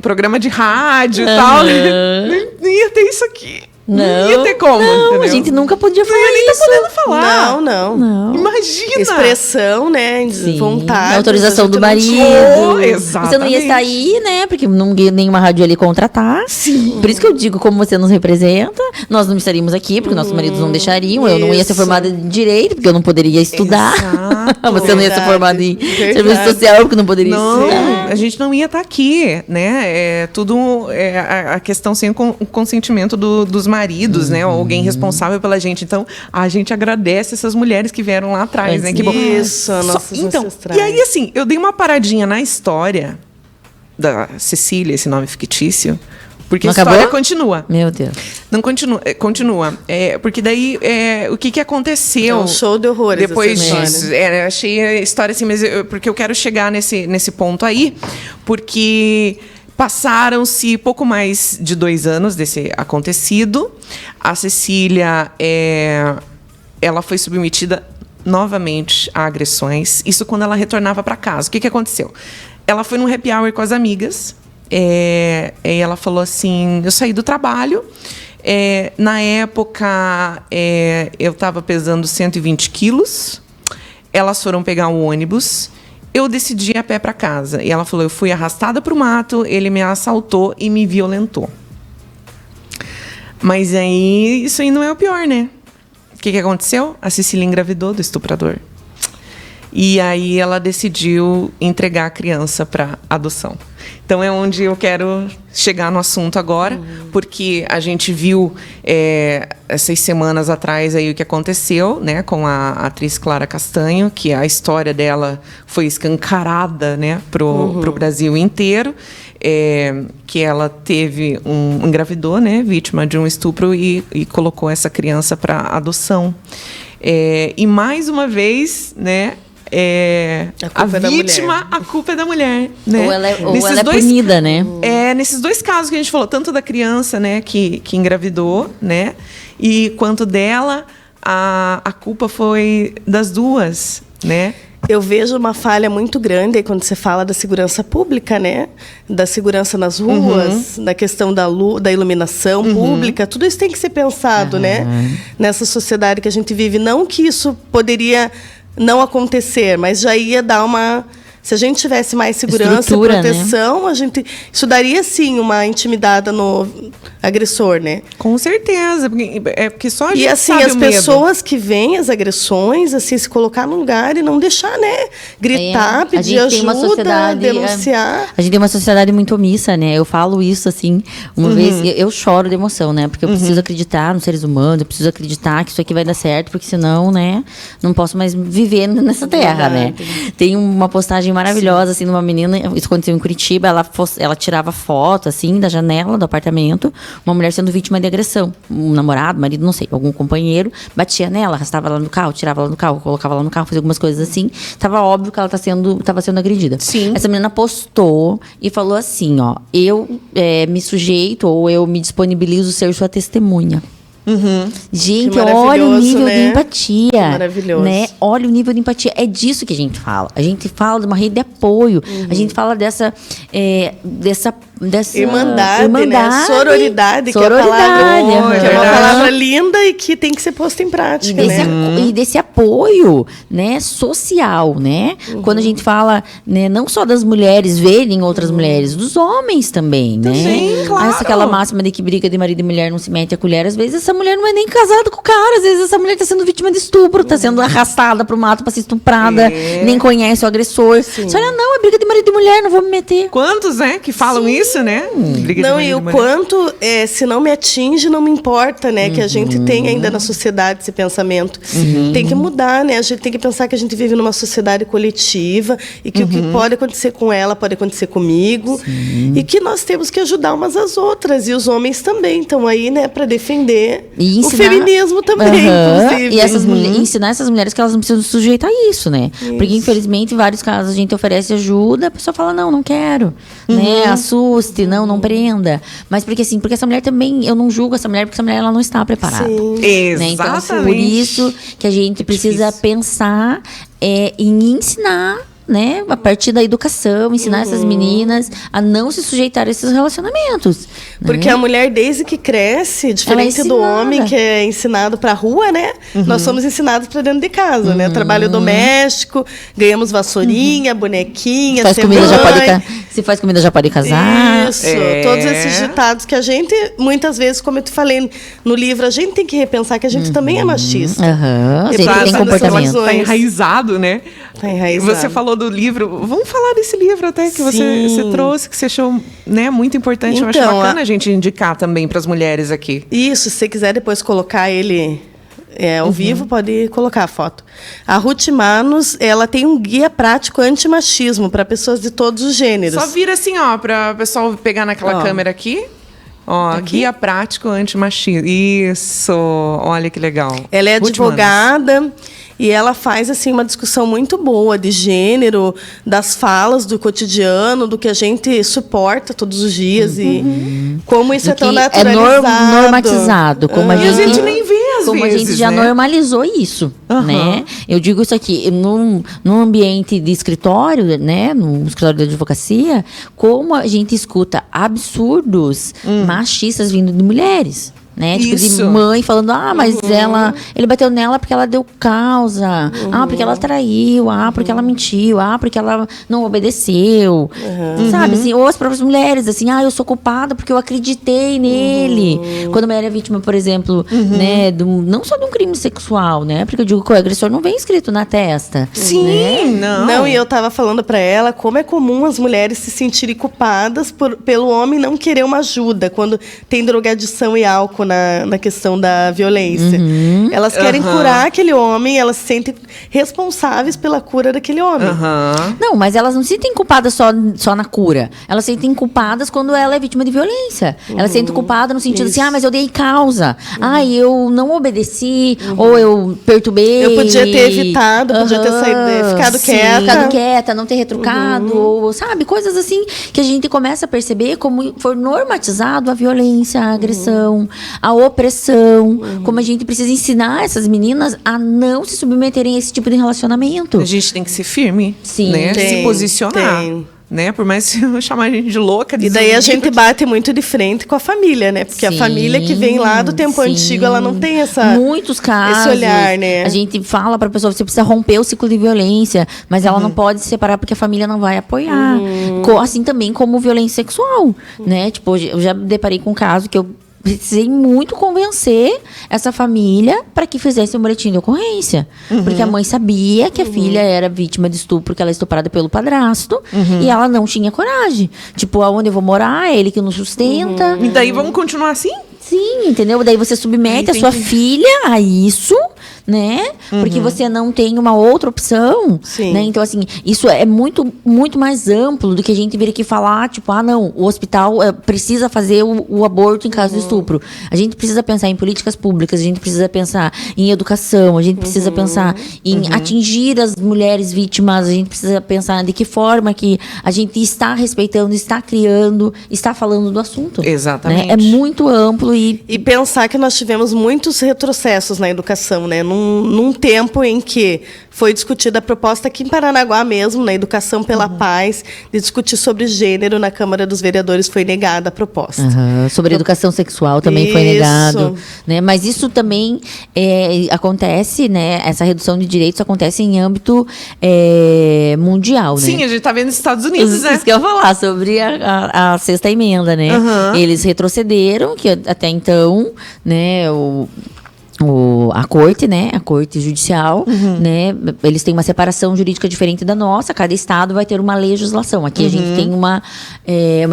programa de rádio e tal. Não ia ter isso aqui. Não ia ter como. Não, a gente nunca podia falar isso. Não ia nem tá podendo falar. Não. Imagina. Expressão, né? Vontade. Autorização do marido. Exatamente. Você não ia sair, né? Porque nenhuma rádio ia lhe contratar. Sim. Por isso que eu digo, como você nos representa, nós não estaríamos aqui, porque nossos maridos não deixariam. Eu não ia ser formada em direito, porque eu não poderia estudar. Você não ia ser formada em serviço social, porque não poderia estudar. A gente não ia estar aqui, né? Tudo a questão sem o consentimento dos maridos, né? Alguém responsável pela gente. Então, a gente agradece essas mulheres que vieram lá atrás, né? Que bom. Isso, nossas ancestrais. E aí, assim, eu dei uma paradinha na história da Cecília, esse nome fictício, porque não a história acabou? Continua. Meu Deus. Não continua. Continua. Porque daí, o que aconteceu? É um show de horrores. Depois disso. Eu achei a história assim, mas porque eu quero chegar nesse ponto aí, porque passaram-se pouco mais de 2 anos desse acontecido. A Cecília, ela foi submetida novamente a agressões. Isso quando ela retornava para casa. O que aconteceu? Ela foi num happy hour com as amigas. E ela falou assim, eu saí do trabalho. Na época, eu estava pesando 120 quilos. Elas foram pegar um ônibus. Eu decidi ir a pé para casa. E ela falou, eu fui arrastada para o mato, ele me assaltou e me violentou. Mas aí, isso aí não é o pior, né? O que aconteceu? A Cecília engravidou do estuprador. E aí ela decidiu entregar a criança para adoção. Então é onde eu quero chegar no assunto agora, porque a gente viu essas semanas atrás aí o que aconteceu, né, com a atriz Clara Castanho, que a história dela foi escancarada, né, pro Brasil inteiro, que ela teve engravidou, né, vítima de um estupro e colocou essa criança para adoção. E mais uma vez, né, a vítima, a culpa é da mulher, né? Ou ela é punida, né? Nesses dois casos que a gente falou, tanto da criança, né, que engravidou, né, e quanto dela, a culpa foi das duas, né? Eu vejo uma falha muito grande aí quando você fala da segurança pública, né? Da segurança nas ruas, da questão da iluminação pública. Tudo isso tem que ser pensado, né? Nessa sociedade que a gente vive. Não que isso poderia não acontecer, mas já ia dar uma... Se a gente tivesse mais segurança e proteção, né? Isso daria, sim, uma intimidada no agressor, né? Com certeza, porque só a gente e assim, sabe as pessoas que veem as agressões, assim, se colocar no lugar e não deixar, né? Gritar, pedir ajuda, denunciar. A gente tem uma sociedade muito omissa, né? Eu falo isso, assim, uma vez, eu choro de emoção, né? Porque eu preciso acreditar nos seres humanos, eu preciso acreditar que isso aqui vai dar certo, porque senão, né, não posso mais viver nessa terra, né? Tem uma postagem maravilhosa, assim, de uma menina, isso aconteceu em Curitiba, ela tirava foto, assim, da janela do apartamento, uma mulher sendo vítima de agressão. Um namorado, marido, não sei, algum companheiro, batia nela, arrastava ela no carro, tirava ela no carro, colocava ela no carro, fazia algumas coisas assim. Tava óbvio que ela estava sendo agredida. Sim. Essa menina postou e falou assim, ó, eu me sujeito ou eu me disponibilizo ser sua testemunha. Gente, olha o nível, né, de empatia. Maravilhoso. Né? Olha o nível de empatia. É disso que a gente fala. A gente fala de uma rede de apoio. A gente fala dessa irmandade, né? Sororidade, que é uma palavra linda e que tem que ser posta em prática, e desse apoio, né, social, né? Quando a gente fala, né, não só das mulheres verem outras mulheres, dos homens também, né? Sim, claro. Aquela máxima de que briga de marido e mulher não se mete a colher. Às vezes essa mulher não é nem casada com o cara, às vezes essa mulher está sendo vítima de estupro, está sendo arrastada pro mato para ser estuprada, nem conhece o agressor. Só olha, não, é briga de marido e mulher, não vou me meter. Quantos, né, que falam isso, né? Não, e o quanto, se não me atinge, não me importa, né? Que a gente tem ainda na sociedade esse pensamento. Tem que mudar, né? A gente tem que pensar que a gente vive numa sociedade coletiva e que o que pode acontecer com ela pode acontecer comigo. E que nós temos que ajudar umas às outras. E os homens também estão aí, né? Para defender o feminismo também, inclusive. E ensinar essas mulheres que elas não precisam se sujeitar a isso, né? Porque, infelizmente, em vários casos a gente oferece ajuda, a pessoa fala, não quero. Né? Assuste, não prenda. Mas porque essa mulher também, eu não julgo essa mulher, porque essa mulher ela não está preparada. Né? Então, por isso que a gente precisa pensar em ensinar, né, a partir da educação, ensinar essas meninas a não se sujeitar a esses relacionamentos. Porque a mulher, desde que cresce, diferente do homem que é ensinado pra rua, né? Nós somos ensinados pra dentro de casa, né? Trabalho doméstico, ganhamos vassourinha, bonequinha, se faz comida já pode casar. Isso, todos esses ditados que a gente, muitas vezes, como eu te falei no livro, a gente tem que repensar que a gente também é machista. Sempre tem comportamento. Tá enraizado, né? Tá enraizado. Você falou do livro, vamos falar desse livro até que você trouxe, que você achou, né, muito importante. Então, eu acho bacana a gente indicar também para as mulheres aqui. Isso, se você quiser depois colocar ele ao vivo, pode colocar a foto. A Ruth Manos, ela tem um guia prático antimachismo para pessoas de todos os gêneros. Só vira assim, ó, para o pessoal pegar naquela câmera aqui. Ó, guia prático antimachismo. Isso, olha que legal. Ela é advogada e ela faz assim uma discussão muito boa de gênero, das falas do cotidiano, do que a gente suporta todos os dias e como isso é tão naturalizado. É normatizado, como a gente nem vê às como vezes, a gente já né? normalizou isso, né? Eu digo isso aqui, num ambiente de escritório, né? No escritório de advocacia, como a gente escuta absurdos machistas vindo de mulheres. né? Tipo, de Isso. mãe falando, mas ele bateu nela porque ela deu causa, porque ela traiu, porque ela mentiu, porque ela não obedeceu, sabe? Assim, ou as próprias mulheres, assim, eu sou culpada porque eu acreditei nele. Quando a mulher é vítima, por exemplo, né, não só de um crime sexual, né? Porque eu digo que o agressor não vem escrito na testa. Sim, né? Não, e eu tava falando pra ela como é comum as mulheres se sentirem culpadas pelo homem não querer uma ajuda quando tem drogadição e álcool na questão da violência. Elas querem curar aquele homem, elas se sentem responsáveis pela cura daquele homem. Não, mas elas não se sentem culpadas só na cura. Elas se sentem culpadas quando ela é vítima de violência. Elas se sentem culpadas no sentido assim, mas eu dei causa. Eu não obedeci, ou eu perturbei. Eu podia ter evitado, podia ter ficado quieta. Não ter retrucado, ou, sabe? Coisas assim que a gente começa a perceber como foi normatizado a violência, a agressão, a opressão. Como a gente precisa ensinar essas meninas a não se submeterem a esse tipo de relacionamento. A gente tem que ser firme, Sim. né? Se posicionar. Tem. Né? Por mais que chamar a gente de louca. E daí a gente bate muito de frente com a família, né? Porque a família que vem lá do tempo antigo, ela não tem muitos casos, esse olhar, né? A gente fala pra pessoa, você precisa romper o ciclo de violência, mas ela não pode se separar porque a família não vai apoiar. Assim também como violência sexual, né? Tipo, eu já me deparei com um caso que eu precisei muito convencer essa família para que fizesse um boletim de ocorrência. Porque a mãe sabia que a filha era vítima de estupro, porque ela é estuprada pelo padrasto, e ela não tinha coragem. Tipo, aonde eu vou morar? É ele que nos sustenta. E daí vamos continuar assim? Sim, entendeu? Daí você submete a sua filha a isso, né? Porque você não tem uma outra opção, né? Então, assim, isso é muito, muito mais amplo do que a gente vir aqui falar, tipo, não, o hospital precisa fazer o aborto em caso de estupro. A gente precisa pensar em políticas públicas, a gente precisa pensar em educação, a gente precisa pensar em atingir as mulheres vítimas, a gente precisa pensar de que forma que a gente está respeitando, está criando, está falando do assunto. Exatamente. Né? É muito amplo E pensar que nós tivemos muitos retrocessos na educação, né? Num tempo em que foi discutida a proposta aqui em Paranaguá mesmo, na Educação pela Paz, de discutir sobre gênero na Câmara dos Vereadores, foi negada a proposta. Sobre educação sexual também foi negado. Né? Mas isso também acontece, né? Essa redução de direitos acontece em âmbito mundial, né? Sim, a gente tá vendo nos Estados Unidos, né? Isso que eu ia falar, sobre a sexta emenda, né? Eles retrocederam, que até então, né, a corte, né, a corte judicial, né, eles têm uma separação jurídica diferente da nossa, cada estado vai ter uma legislação. Aqui a gente tem uma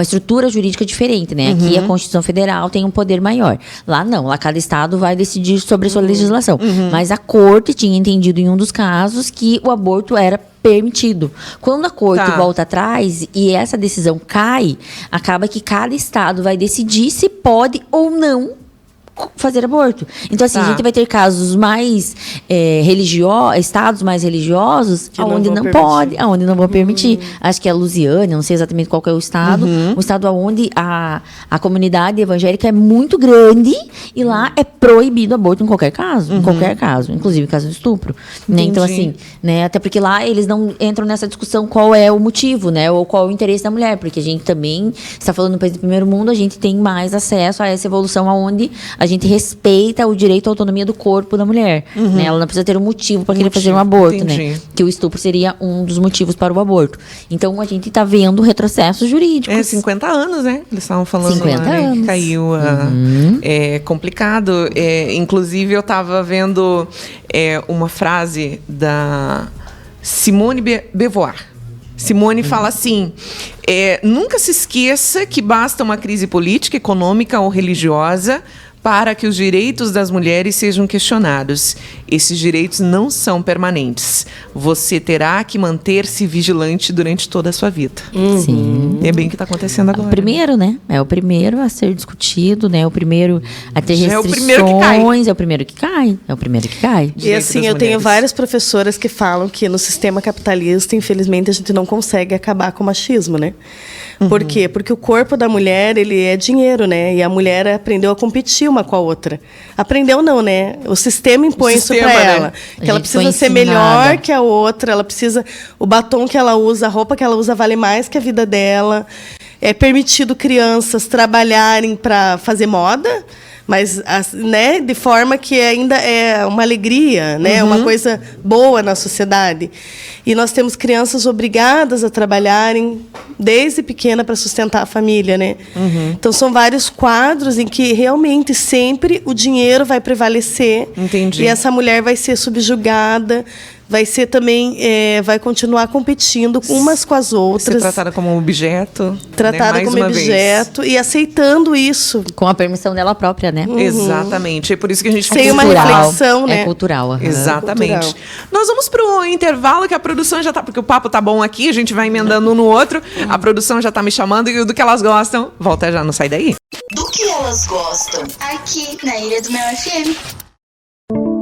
estrutura jurídica diferente, né, aqui a Constituição Federal tem um poder maior. Lá não, lá cada estado vai decidir sobre a sua legislação. Mas a corte tinha entendido em um dos casos que o aborto era permitido. Quando a corte volta atrás e essa decisão cai, acaba que cada estado vai decidir se pode ou não fazer aborto. Então, assim, a gente vai ter casos mais religiosos, estados mais religiosos, onde não pode, onde não vão permitir. Acho que é a Lusiânia, não sei exatamente qual que é o estado. O estado onde a comunidade evangélica é muito grande e lá é proibido aborto em qualquer caso. Em qualquer caso, inclusive caso de estupro. Né? Então, assim, né, até porque lá eles não entram nessa discussão qual é o motivo, né? Ou qual é o interesse da mulher. Porque a gente também está falando no país do primeiro mundo, a gente tem mais acesso a essa evolução onde a gente respeita o direito à autonomia do corpo da mulher. Né? Ela não precisa ter um motivo para querer fazer um aborto, né? Que o estupro seria um dos motivos para o aborto. Então, a gente está vendo retrocessos jurídicos. 50 anos, né? Eles estavam falando 50 lá, né? anos. Que caiu. É complicado. Inclusive, eu estava vendo uma frase da Simone de Beauvoir. Simone fala assim, nunca se esqueça que basta uma crise política, econômica ou religiosa para que os direitos das mulheres sejam questionados. Esses direitos não são permanentes. Você terá que manter-se vigilante durante toda a sua vida. Sim. É bem o que está acontecendo agora. O primeiro, né? É o primeiro a ser discutido, né? O primeiro a ter restrições. É o primeiro que cai. É o primeiro que cai. É o primeiro que cai. E assim, eu tenho várias professoras que falam que no sistema capitalista, infelizmente, a gente não consegue acabar com o machismo, né? Por quê? Porque o corpo da mulher, ele é dinheiro, né? E a mulher aprendeu a competir uma com a outra. Aprendeu não, né? O sistema impõe isso para ela. Que ela precisa ser melhor que a outra, ela precisa... O batom que ela usa, a roupa que ela usa vale mais que a vida dela. É permitido crianças trabalharem para fazer moda, mas né, de forma que ainda é uma alegria, né, uma coisa boa na sociedade. E nós temos crianças obrigadas a trabalharem desde pequena para sustentar a família, né? Então são vários quadros em que realmente sempre o dinheiro vai prevalecer. Entendi. E essa mulher vai ser subjugada, vai ser também, vai continuar competindo umas com as outras. Ser tratada como um objeto. Tratada né? como objeto e aceitando isso. Com a permissão dela própria, né? Exatamente. É por isso que a gente Sem uma reflexão, né? É cultural. Exatamente. Cultural. Nós vamos pro intervalo, que a produção já tá... Porque o papo tá bom aqui, a gente vai emendando um no outro. A produção já tá me chamando e o do que elas gostam. Volta já, não sai daí. Do que elas gostam? Aqui na Ilha do Mel FM.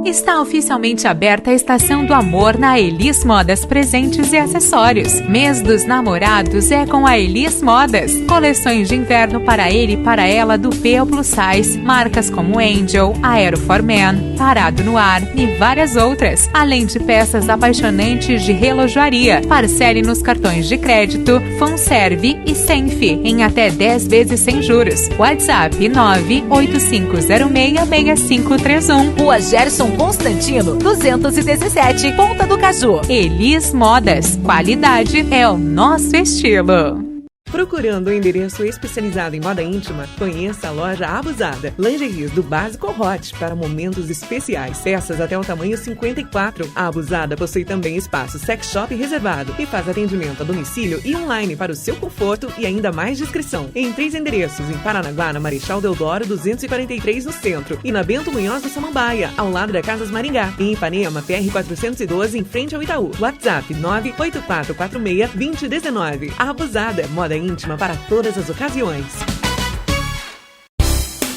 Está oficialmente aberta a Estação do Amor na Elis Modas Presentes e Acessórios. Mês dos Namorados é com a Elis Modas. Coleções de inverno para ele e para ela do P ao Plus Size. Marcas como Angel, Aero for Men, Parado no Ar e várias outras. Além de peças apaixonantes de relojoaria. Parcele nos cartões de crédito, Fanserve e Senf em até 10 vezes sem juros. WhatsApp 985066531. Rua Gerson Constantino, 217, Ponta do Caju. Elis Modas. Qualidade é o nosso estilo. Procurando um endereço especializado em moda íntima? Conheça a loja Abusada. Lingeries do básico ao hot para momentos especiais. Peças até o tamanho 54. A Abusada possui também espaço sex shop reservado e faz atendimento a domicílio e online para o seu conforto e ainda mais discrição. Em 3 endereços, em Paranaguá, na Marechal Deodoro 243 no centro e na Bento Munhoz do Samambaia, ao lado da Casas Maringá. E em Ipanema, PR 412, em frente ao Itaú. WhatsApp 98446-2019. A Abusada, moda íntima para todas as ocasiões.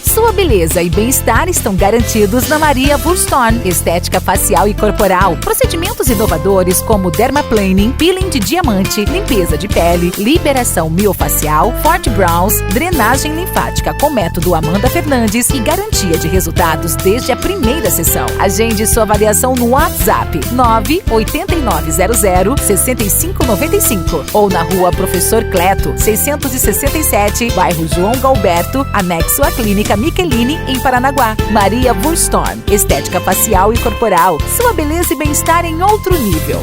Sua beleza e bem-estar estão garantidos na Maria Burstorn. Estética facial e corporal. Procedimentos inovadores como dermaplaning, peeling de diamante, limpeza de pele, liberação miofacial, forte brows, drenagem linfática com método Amanda Fernandes e garantia de resultados desde a primeira sessão. Agende sua avaliação no WhatsApp 98900-6595 ou na Rua Professor Cleto, 667, bairro João Galberto, anexo à Clínica Michelini, em Paranaguá. Maria Burstorn. Estética facial e corporal. Sua beleza e bem-estar em outro nível.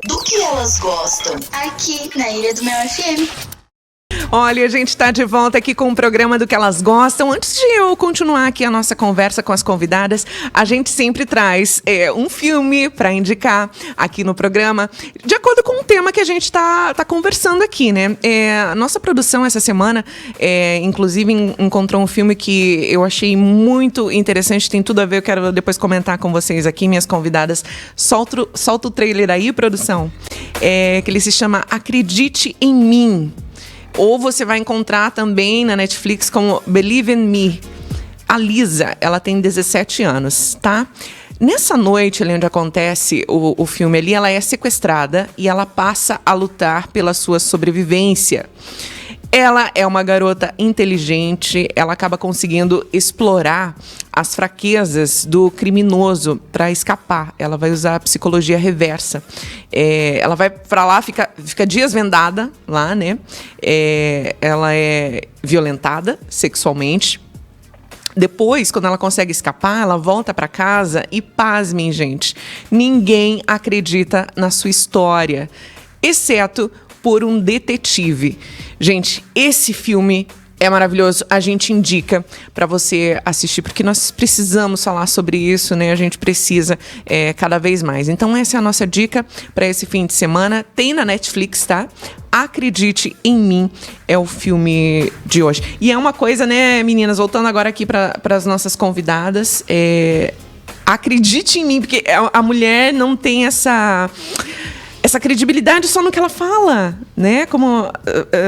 Do que elas gostam? Aqui na Ilha do Mel FM. Olha, a gente está de volta aqui com o programa do que elas gostam. Antes de eu continuar aqui a nossa conversa com as convidadas, a gente sempre traz um filme para indicar aqui no programa, de acordo com o tema que a gente está conversando aqui, né? A nossa produção essa semana, inclusive, encontrou um filme que eu achei muito interessante, tem tudo a ver, eu quero depois comentar com vocês aqui, minhas convidadas. Solta o trailer aí, produção, que ele se chama Acredite em Mim. Ou você vai encontrar também na Netflix como Believe in Me. A Lisa, ela tem 17 anos, tá? Nessa noite ali onde acontece o filme ali, ela é sequestrada e ela passa a lutar pela sua sobrevivência. Ela é uma garota inteligente, ela acaba conseguindo explorar as fraquezas do criminoso para escapar. Ela vai usar a psicologia reversa. Ela vai para lá, fica dias vendada lá, né? Ela é violentada sexualmente. Depois, quando ela consegue escapar, ela volta para casa e, pasmem, gente, ninguém acredita na sua história, exceto por um detetive. Gente, esse filme é maravilhoso, a gente indica para você assistir, porque nós precisamos falar sobre isso, né? A gente precisa cada vez mais. Então essa é a nossa dica para esse fim de semana. Tem na Netflix, tá? Acredite em Mim é o filme de hoje. E é uma coisa, né, meninas, voltando agora aqui para as nossas convidadas, acredite em mim, porque a mulher não tem essa credibilidade só no que ela fala, né? Como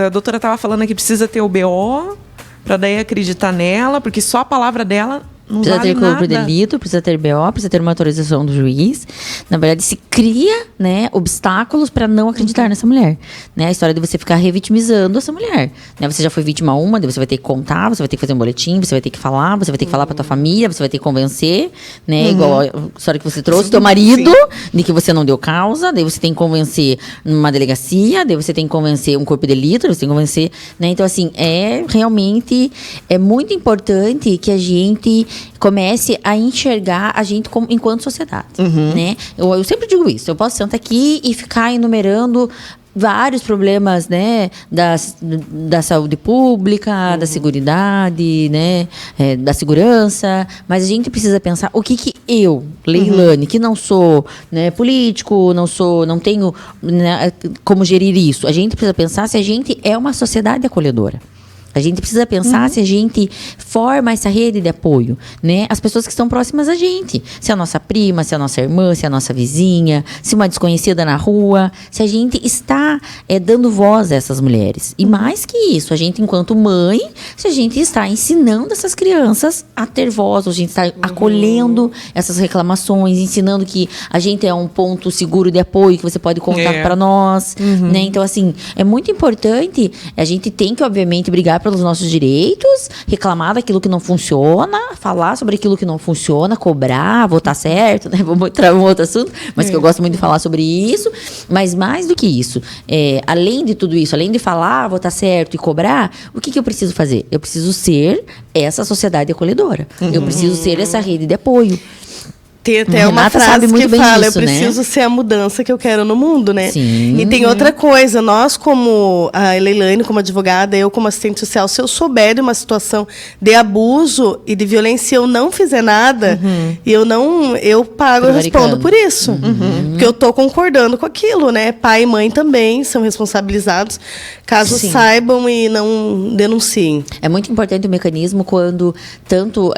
a doutora estava falando aqui, precisa ter o BO para daí acreditar nela, porque só a palavra dela Precisa ter corpo por delito, precisa ter BO, precisa ter uma autorização do juiz. Na verdade, se cria, né, obstáculos para não acreditar nessa mulher. Né? A história de você ficar revitimizando essa mulher. Né? Você já foi vítima uma, daí você vai ter que contar, você vai ter que fazer um boletim, você vai ter que falar, você vai ter que falar para tua família, você vai ter que convencer, né? Igual a história que você trouxe, teu marido, de que você não deu causa, daí você tem que convencer numa delegacia, daí você tem que convencer um corpo de delito, você tem que convencer, né? Então, assim, realmente é muito importante que a gente comece a enxergar a gente enquanto sociedade, né? Eu sempre digo isso, eu posso sentar aqui e ficar enumerando vários problemas, né, da saúde pública, da seguridade, né, da segurança, mas a gente precisa pensar o que eu, Leilane, que não sou, né, político, não tenho, né, como gerir isso. A gente precisa pensar se a gente é uma sociedade acolhedora. A gente precisa pensar se a gente forma essa rede de apoio, né? As pessoas que estão próximas a gente. Se é a nossa prima, se é a nossa irmã, se é a nossa vizinha, se uma desconhecida na rua. Se a gente está dando voz a essas mulheres. E mais que isso, a gente, enquanto mãe, se a gente está ensinando essas crianças a ter voz, a gente está acolhendo essas reclamações, ensinando que a gente é um ponto seguro de apoio, que você pode contar para nós, né? Então, assim, é muito importante. A gente tem que, obviamente, brigar pelos nossos direitos, reclamar daquilo que não funciona, falar sobre aquilo que não funciona, cobrar, votar certo, né? Vamos entrar em um outro assunto, mas que eu gosto muito de falar sobre isso. Mas mais do que isso, além de tudo isso, além de falar, votar certo e cobrar, o que eu preciso fazer? Eu preciso ser essa sociedade acolhedora. Eu preciso ser essa rede de apoio. Tem até uma frase que fala, eu preciso ser a mudança que eu quero no mundo, né? Sim. E tem outra coisa, nós como a Leilane, como advogada, eu como assistente social, se eu souber de uma situação de abuso e de violência, eu não fizer nada, eu pago, eu respondo por isso. Porque eu estou concordando com aquilo, né? Pai e mãe também são responsabilizados, caso saibam e não denunciem. É muito importante o mecanismo quando tanto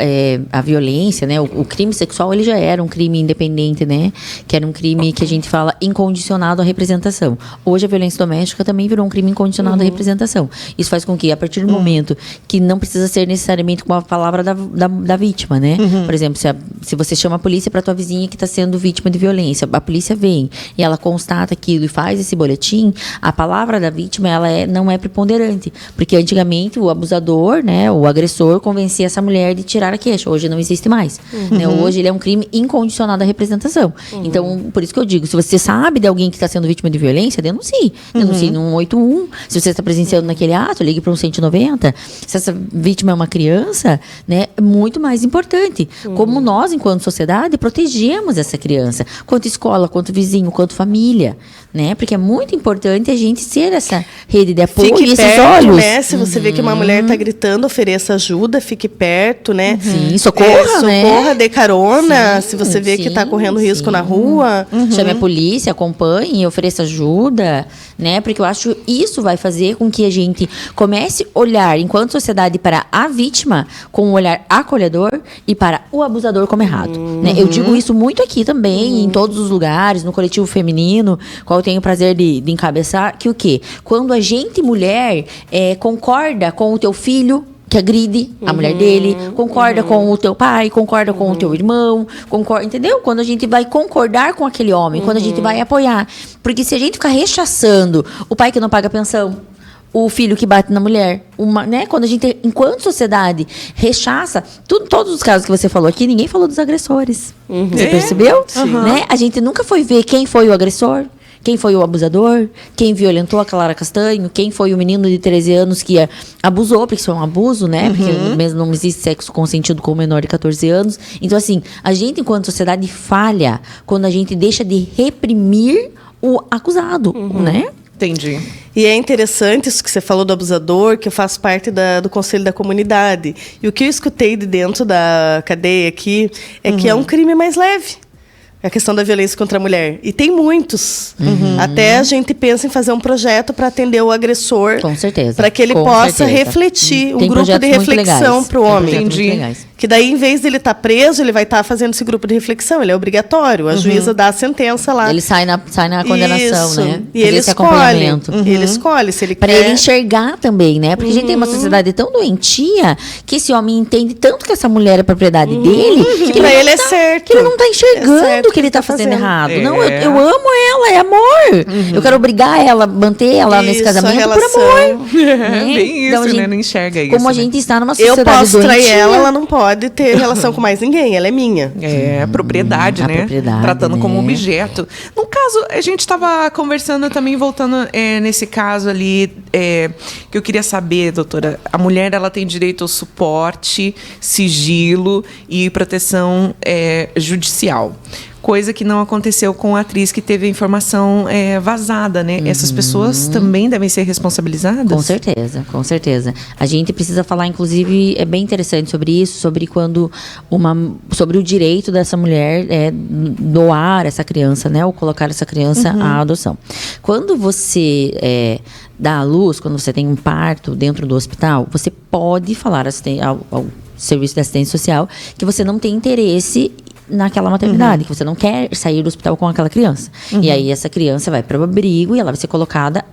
a violência, né? O crime sexual, ele já era um crime independente, né? Que era um crime que a gente fala incondicionado à representação. Hoje a violência doméstica também virou um crime incondicionado à representação. Isso faz com que, a partir do momento que não precisa ser necessariamente com a palavra da vítima, né? Por exemplo, se você chama a polícia para tua vizinha que está sendo vítima de violência, a polícia vem e ela constata aquilo e faz esse boletim, a palavra da vítima não é preponderante. Porque antigamente o abusador, né? O agressor convencia essa mulher de tirar a queixa. Hoje não existe mais. Né? Hoje ele é um crime incondicionado à representação. Então, por isso que eu digo, se você sabe de alguém que está sendo vítima de violência, denuncie. Denuncie no 181. Se você está presenciando naquele ato, ligue para um 190. Se essa vítima é uma criança, né, é muito mais importante. Como nós, enquanto sociedade, protegemos essa criança. Quanto escola, quanto vizinho, quanto família. Né? Porque é muito importante a gente ser essa rede de apoio e esses perto, olhos. Né? Se você vê que uma mulher está gritando, ofereça ajuda, fique perto, né? Sim, socorra, né? Socorra, dê carona. Se você vê que está correndo risco na rua. Chame a polícia, acompanhe, ofereça ajuda, né? Porque eu acho que isso vai fazer com que a gente comece a olhar, enquanto sociedade, para a vítima com um olhar acolhedor e para o abusador como errado. Né? Eu digo isso muito aqui também, em todos os lugares, no coletivo feminino, qual eu tenho o prazer de encabeçar, que o quê? Quando a gente, mulher, concorda com o teu filho, que agride a mulher dele, concorda com o teu pai, concorda com o teu irmão, concorda, entendeu? Quando a gente vai concordar com aquele homem, quando a gente vai apoiar. Porque se a gente ficar rechaçando o pai que não paga pensão, o filho que bate na mulher, né? Quando a gente, enquanto sociedade, rechaça, todos os casos que você falou aqui, ninguém falou dos agressores. Você percebeu? Né? A gente nunca foi ver quem foi o agressor, quem foi o abusador, quem violentou a Clara Castanho, quem foi o menino de 13 anos que abusou, porque isso é um abuso, né? Porque mesmo não existe sexo consentido com o menor de 14 anos. Então, assim, a gente, enquanto sociedade, falha quando a gente deixa de reprimir o acusado, né? Entendi. E é interessante isso que você falou do abusador, que eu faço parte do Conselho da Comunidade. E o que eu escutei de dentro da cadeia aqui é que é um crime mais leve. a questão da violência contra a mulher. E tem muitos. Até a gente pensa em fazer um projeto para atender o agressor. Com certeza. Para que ele possa refletir, um grupo de reflexão para o homem. Entendi. Que daí, em vez de ele estar preso, ele vai estar fazendo esse grupo de reflexão. Ele é obrigatório. A juíza dá a sentença lá. Ele sai na condenação, Isso. né? E ele escolhe. Ele escolhe se ele pra quer. ele enxergar também, né? Porque a gente tem uma sociedade tão doentia que esse homem entende tanto que essa mulher é propriedade dele, que pra ele é certo. que ele não tá enxergando certo que ele tá fazendo errado. Não, eu amo ela, é amor. Eu quero obrigar ela, manter ela nesse Isso, casamento a por amor. É bem Então, isso, a né? gente- Não enxerga isso. Como a né? gente está numa Eu sociedade posso trair doentia. ela não pode ter relação com mais ninguém. Ela é minha. É, propriedade, a né? propriedade, Tratando como né? objeto. No caso, a gente estava conversando também, voltando nesse caso ali, que eu queria saber, doutora. A mulher, ela tem direito ao suporte, sigilo e proteção judicial. Coisa que não aconteceu com a atriz que teve a informação vazada, né? Essas pessoas também devem ser responsabilizadas? Com certeza, com certeza. A gente precisa falar, inclusive, é bem interessante sobre isso, sobre sobre o direito dessa mulher doar essa criança, né? Ou colocar essa criança à adoção. Quando você dá à luz, quando você tem um parto dentro do hospital, você pode falar ao serviço de assistência social que você não tem interesse naquela maternidade, que você não quer sair do hospital com aquela criança. E aí essa criança vai para o abrigo e ela vai ser colocada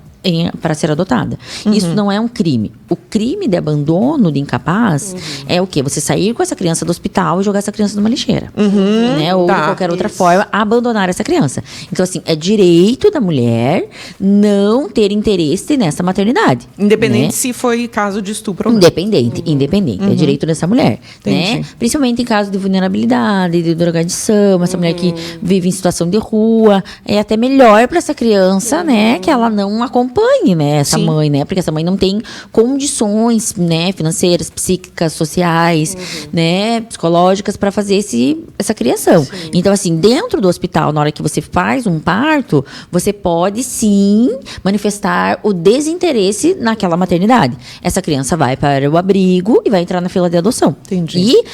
para ser adotada. Isso não é um crime. O crime de abandono de incapaz é o quê? Você sair com essa criança do hospital e jogar essa criança numa lixeira. Né? Ou de qualquer outra forma, abandonar essa criança. Então, assim, é direito da mulher não ter interesse nessa maternidade. Independente né? se foi caso de estupro ou não. Independente. É direito dessa mulher. Né? Principalmente em caso de vulnerabilidade, de drogadição, essa mulher que vive em situação de rua. É até melhor para essa criança, né? Que ela não acompanhe, né? Essa mãe, né? Porque essa mãe não tem condições, né? Financeiras, psíquicas, sociais, né? Psicológicas para fazer essa criação. Então, assim, dentro do hospital, na hora que você faz um parto, você pode, sim, manifestar o desinteresse naquela maternidade. Essa criança vai para o abrigo e vai entrar na fila de adoção. Entendi. E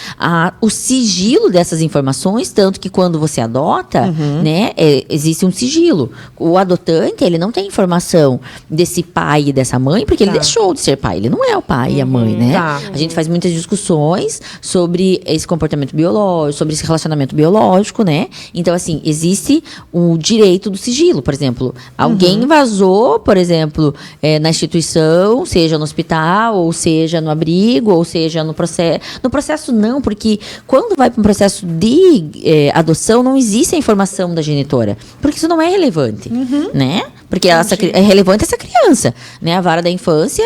o sigilo dessas informações, tanto que quando você adota, né? Existe um sigilo. O adotante, ele não tem informação desse pai e dessa mãe, porque ele deixou de ser pai. Ele não é o pai e a mãe, né? A gente faz muitas discussões sobre esse comportamento biológico, sobre esse relacionamento biológico, né? Então, assim, existe o direito do sigilo. Por exemplo, alguém vazou, por exemplo, na instituição, seja no hospital, ou seja no abrigo, ou seja no processo. No processo não, porque quando vai para um processo de adoção, não existe a informação da genitora. Porque isso não é relevante, né? Porque é relevante essa criança, né? A vara da infância,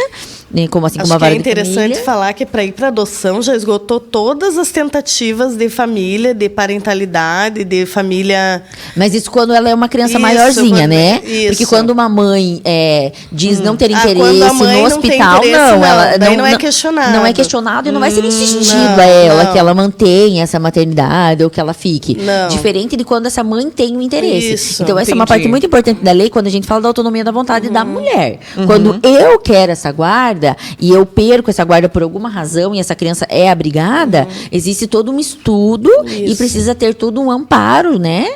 né? Como assim, como a vara é interessante de família. falar que para ir para adoção já esgotou todas as tentativas de família, de parentalidade, de família. Mas isso quando ela é uma criança Isso, maiorzinha, né? isso. Porque quando uma mãe diz não ter quando interesse a mãe no não tem hospital, interesse, não, ela daí não é questionado. Não é questionado e não vai ser insistido não, a ela não. que ela mantenha essa maternidade ou que ela fique. Não. Diferente de quando essa mãe tem um interesse. Isso, então essa é uma entendi. parte muito importante da lei quando a gente fala da autonomia da vontade da mulher. Quando eu quero essa guarda e eu perco essa guarda por alguma razão e essa criança é abrigada, existe todo um estudo e precisa ter todo um amparo, né?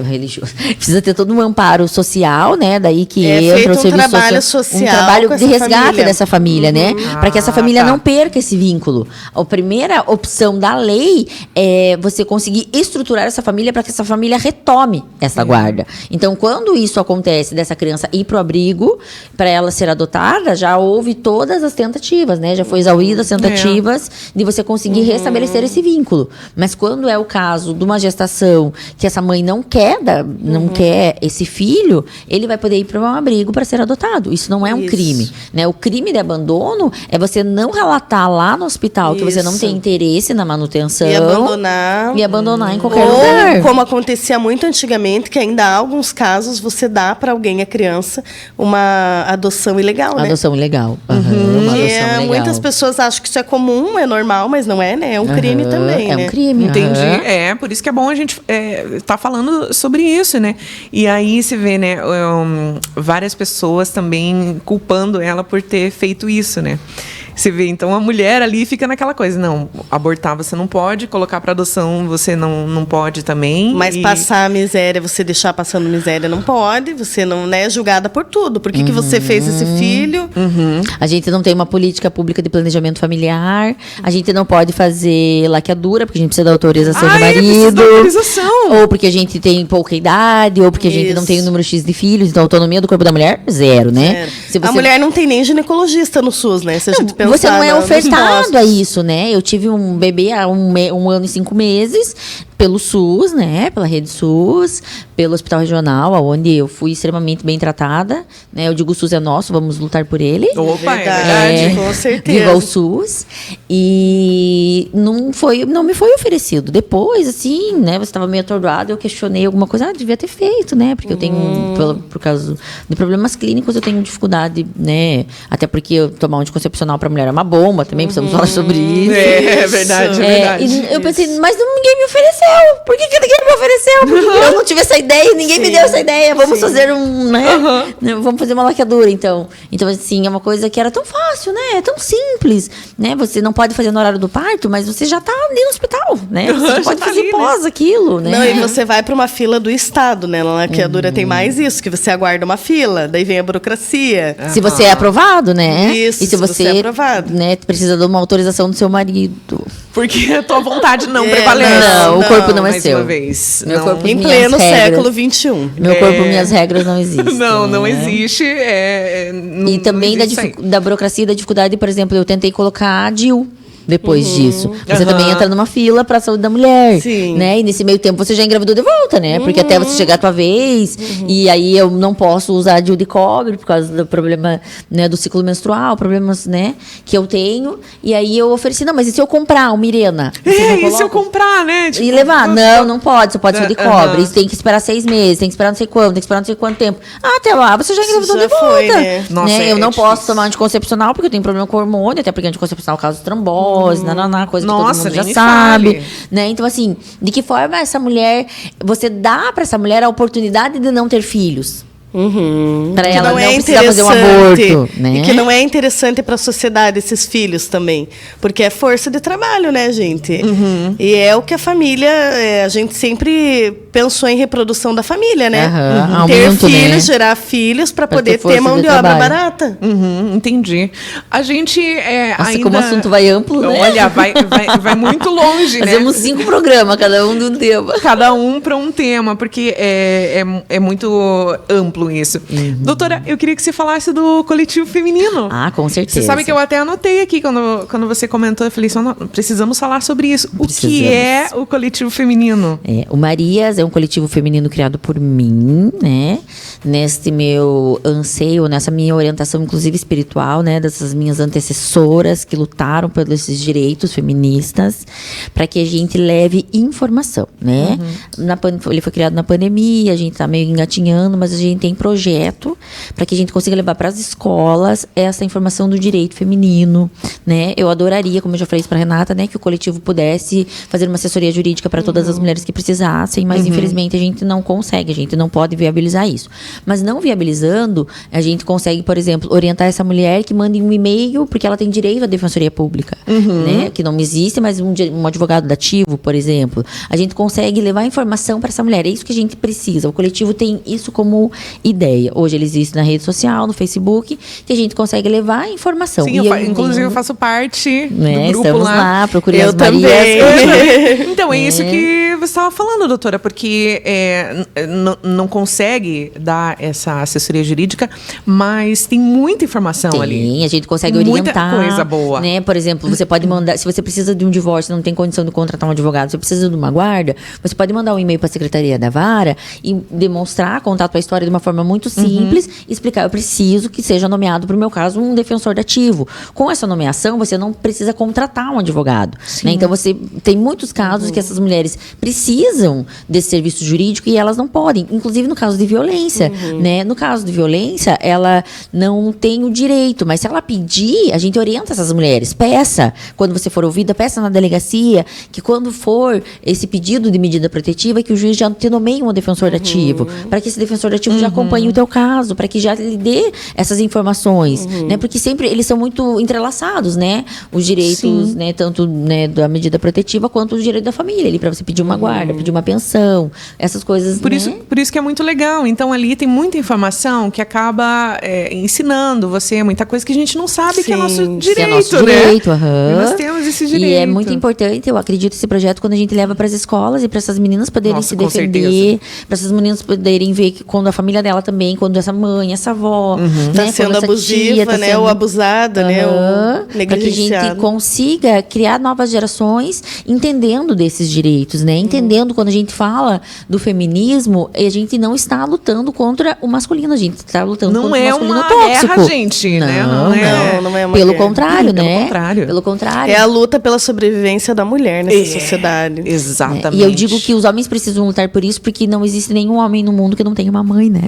Religioso. Precisa ter todo um amparo social, né? Daí que entra feito o serviço trabalho social, um social trabalho com de essa resgate família. dessa família, né? Para que essa família tá. não perca esse vínculo. A primeira opção da lei é você conseguir estruturar essa família para que essa família retome essa guarda. Então, quando isso acontece dessa criança ir pro abrigo para ela ser adotada, já houve todas as tentativas, né? Já foi exauridas as tentativas de você conseguir restabelecer esse vínculo. Mas quando é o caso de uma gestação que essa mãe não quer não quer esse filho, ele vai poder ir para um abrigo para ser adotado. Isso não é um crime, né? O crime de abandono é você não relatar lá no hospital que você não tem interesse na manutenção E abandonar em qualquer lugar. Como acontecia muito antigamente, que ainda há alguns casos, você dá para alguém, a criança, uma adoção ilegal, né? Adoção ilegal. Uma adoção ilegal. Muitas pessoas acham que isso é comum, é normal, mas não é, né? É um crime também, É né? um crime. Entendi. Por isso que é bom a gente tá falando sobre isso, né? E aí se vê, né, várias pessoas também culpando ela por ter feito isso, né? Você vê, então a mulher ali fica naquela coisa, não, abortar você não pode, colocar para adoção você não pode também. Mas passar a miséria, você deixar passando miséria não pode, você não é julgada por tudo. Por que você fez esse filho? A gente não tem uma política pública de planejamento familiar, a gente não pode fazer laqueadura, porque a gente precisa da autorização do marido. Precisa da autorização. Ou porque a gente tem pouca idade, ou porque a gente não tem o número X de filhos, então a autonomia do corpo da mulher, zero, né? Se A mulher não tem nem ginecologista no SUS, né? Se a gente pensar você não é nos ofertado postos. a isso, né? Eu tive um bebê há 1 ano e 5 meses pelo SUS, né? Pela rede SUS, pelo hospital regional, onde eu fui extremamente bem tratada, né? Eu digo o SUS é nosso, vamos lutar por ele. Opa, Verdade, com certeza. Viva o SUS. E não me foi oferecido. Depois, assim, né? Você estava meio atordoado, eu questionei alguma coisa. Devia ter feito, né? Porque eu tenho, por causa de problemas clínicos, eu tenho dificuldade, né? Até porque tomar um anticoncepcional para mulher é uma bomba também, precisamos falar sobre isso. É verdade, é verdade. E eu pensei, mas ninguém me ofereceu. Por que ninguém me ofereceu? Por que eu não tive essa ideia e ninguém me deu essa ideia? Vamos fazer vamos fazer uma laqueadura, então. Então, assim, é uma coisa que era tão fácil, né? É tão simples, né? Você não pode fazer no horário do parto, mas você já tá ali no hospital, né? Você pode fazer ali, pós aquilo, né? Não, e você vai para uma fila do Estado, né? Na laqueadura tem mais isso, que você aguarda uma fila, daí vem a burocracia. Se você é aprovado, né? Isso, e se você é aprovado. né, precisa de uma autorização do seu marido. Porque a tua vontade não prevalece. Não, o corpo não é mais seu. Uma vez. Meu corpo, Em minhas pleno regras. século XXI. Meu corpo, minhas regras não existem. Não né? existe. E também da burocracia e da dificuldade, por exemplo, eu tentei colocar a DIU. Depois disso. Você também entra numa fila para a saúde da mulher. Sim. Né? E nesse meio tempo você já engravidou de volta, né? Porque até você chegar a tua vez, e aí eu não posso usar DIU de cobre por causa do problema, né, do ciclo menstrual, problemas, né, que eu tenho. E aí eu ofereci, não, mas e se eu comprar uma Mirena? E se eu comprar, né? E levar? Não pode, só pode ser de cobre. Isso tem que esperar 6 meses, tem que esperar não sei quanto, tem que esperar não sei quanto tempo. Até lá, você já engravidou de volta. foi, né? Nossa, Eu é não posso difícil. tomar anticoncepcional porque eu tenho problema com hormônio, até porque anticoncepcional causa trombose, coisa que todo Nossa, mundo já nem me sabe. fale. Né? Então, assim, de que forma essa mulher... Você dá para essa mulher a oportunidade de não ter filhos. Para Que ela não é precisar fazer um interessante, aborto, né? E que não é interessante para a sociedade esses filhos também, porque é força de trabalho, né, gente? E é o que a família, a gente sempre pensou em reprodução da família, né? Ter Aumento, filhos, né? gerar filhos para Pra poder ter força ter mão de de obra trabalho. barata. Entendi. A gente Nossa, ainda... como o assunto vai amplo, né? Olha, vai muito longe, né? Fazemos 5 programas, cada um de um tema. Cada um para um tema, porque é muito amplo isso. Doutora, eu queria que você falasse do coletivo feminino. Ah, com certeza. Você sabe que eu até anotei aqui quando você comentou, eu falei, precisamos falar sobre isso. O que Precisamos. é o coletivo feminino? O Marias é um coletivo feminino criado por mim, né? Neste meu anseio, nessa minha orientação, inclusive espiritual, né? Dessas minhas antecessoras que lutaram por esses direitos feministas, para que a gente leve informação, né? Ele foi criado na pandemia, a gente tá meio engatinhando, mas a gente tem projeto para que a gente consiga levar para as escolas essa informação do direito feminino, né? Eu adoraria, como eu já falei isso para Renata, né, que o coletivo pudesse fazer uma assessoria jurídica para todas as mulheres que precisassem, mas infelizmente a gente não consegue, a gente não pode viabilizar isso. Mas não viabilizando, a gente consegue, por exemplo, orientar essa mulher que mande um e-mail, porque ela tem direito à defensoria pública, né? Que não existe, mas um advogado dativo, por exemplo. A gente consegue levar informação para essa mulher. É isso que a gente precisa. O coletivo tem isso como ideia. Hoje ele existe na rede social, no Facebook, que a gente consegue levar a informação. Sim, inclusive eu faço parte do grupo estamos lá, procurei as também. Marias. Então, é isso que você estava falando, doutora, porque não consegue dar essa assessoria jurídica, mas tem muita informação ali. Sim, a gente consegue Muita orientar. coisa boa. Né? Por exemplo, você pode mandar, se você precisa de um divórcio, não tem condição de contratar um advogado, você precisa de uma guarda, você pode mandar um e-mail para a Secretaria da Vara e demonstrar, contar a tua história de uma forma muito simples, explicar, eu preciso que seja nomeado, para o meu caso, um defensor dativo. Com essa nomeação, você não precisa contratar um advogado. Né? Então, você tem muitos casos que essas mulheres precisam desse serviço jurídico e elas não podem. Inclusive no caso de violência, né? No caso de violência, ela não tem o direito, mas se ela pedir, a gente orienta essas mulheres. Peça, quando você for ouvida, peça na delegacia, que quando for esse pedido de medida protetiva, que o juiz já te nomeie um defensor ativo, para que esse defensor ativo já acompanhe o teu caso, para que já lhe dê essas informações, né? Porque sempre eles são muito entrelaçados, né? Os direitos, né? Tanto, né, da medida protetiva quanto o direito da família, ali para você pedir uma guarda, pedir uma pensão, essas coisas. Por, né? por isso que é muito legal. Então ali tem muita informação que acaba ensinando você muita coisa que a gente não sabe que é nosso direito, que é nosso né? direito, E nós temos esse direito. E é muito importante, eu acredito, esse projeto quando a gente leva para as escolas e para essas meninas poderem se defender, para essas meninas poderem ver que quando a família dela também, quando essa mãe, essa avó, né, Tá sendo abusiva, né? Ou abusada, né? Ou negligenciada. Para que a gente consiga criar novas gerações entendendo desses direitos, né? Entendendo quando a gente fala do feminismo, a gente não está lutando contra o masculino, a gente está lutando contra o masculino uma tóxico. guerra, gente, né? Não é uma Pelo guerra. contrário, Pelo né? contrário. Pelo contrário. É a luta pela sobrevivência da mulher nessa sociedade. Exatamente. E eu digo que os homens precisam lutar por isso, porque não existe nenhum homem no mundo que não tenha uma mãe, né?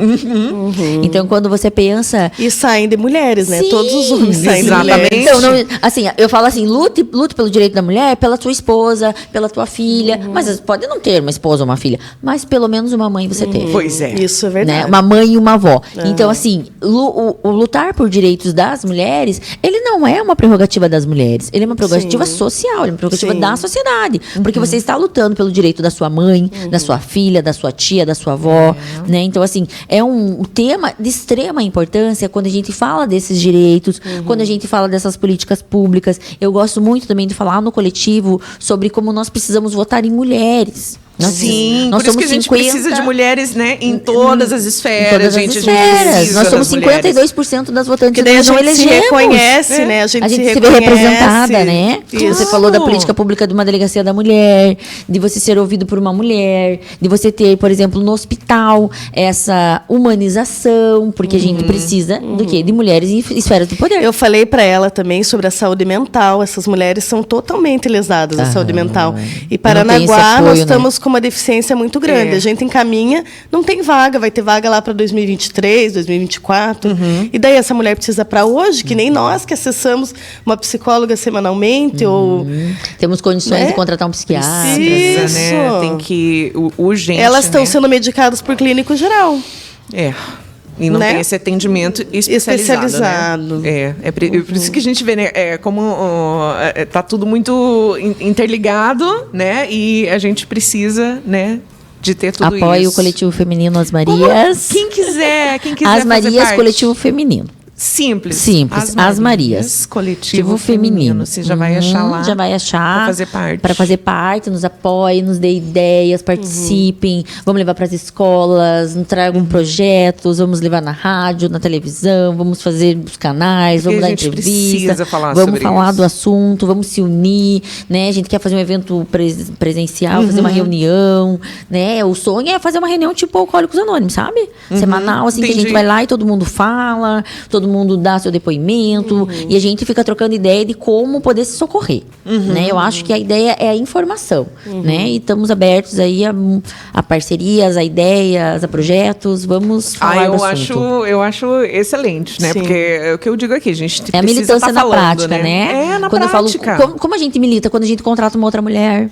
Então, quando você pensa... E saem de mulheres, né? Sim, Todos os homens saem de mulheres. Então, assim, eu falo assim, lute pelo direito da mulher, pela tua esposa, pela tua filha. Mas você pode não ter uma esposa ou uma filha, mas pelo menos uma mãe você tem. Pois é. Isso é verdade. Né? Uma mãe e uma avó. Então, assim, o lutar por direitos das mulheres, ele não é uma prerrogativa das mulheres. Ele é uma prerrogativa social, ele é uma prerrogativa da sociedade. Porque você está lutando pelo direito da sua mãe, da sua filha, da sua tia, da sua avó. Né? Então, assim, é um tema de extrema importância quando a gente fala desses direitos, quando a gente fala dessas políticas públicas. Eu gosto muito também de falar no coletivo sobre como nós precisamos votar em mulheres. Sim, nós por isso que a gente precisa de mulheres, né, em todas as esferas, gente. Nós somos 52% das votantes que daí a não gente se elegemos. reconhece, né? A gente se vê representada, né? Isso. Você falou da política pública de uma delegacia da mulher, de você ser ouvido por uma mulher, de você ter, por exemplo, no hospital, essa humanização, porque a gente precisa do quê? De mulheres em esferas de poder. Eu falei para ela também sobre a saúde mental. Essas mulheres são totalmente lesadas da saúde mental. E Paranaguá, nós estamos com uma deficiência muito grande. A gente encaminha, não tem vaga, vai ter vaga lá para 2023, 2024. E daí essa mulher precisa para hoje, que nem nós que acessamos uma psicóloga semanalmente ou temos condições de contratar um psiquiatra. Isso. Né? Tem que urgente. Elas estão sendo medicadas por clínico geral. E não tem esse atendimento especializado. Né? Por isso que a gente vê, né? Como tá tudo muito interligado, né? E a gente precisa, né? De ter tudo isso. Apoie o coletivo feminino As Marias. Quem quiser As Marias, coletivo feminino. Simples. As Marias. Coletivo feminino. Você já vai achar lá. Já vai achar. Para fazer parte. Para fazer parte, nos apoie, nos dê ideias, participem. Vamos levar para as escolas, tragam projetos, vamos levar na rádio, na televisão, vamos fazer os canais, vamos dar entrevista. Vamos falar do assunto, vamos se unir, né? A gente quer fazer um evento presencial, fazer uma reunião, né? O sonho é fazer uma reunião tipo Alcoólicos Anônimos, sabe? Semanal, assim, que a gente vai lá e todo mundo fala, todo mundo dá seu depoimento e a gente fica trocando ideia de como poder se socorrer, né? Eu acho que a ideia é a informação, né? E estamos abertos aí a parcerias, a ideias, a projetos. Vamos falar do assunto. Eu acho excelente, né? Porque é o que eu digo aqui, a gente precisa militância na prática, né? Na prática. Eu falo, como a gente milita? Quando a gente contrata uma outra mulher.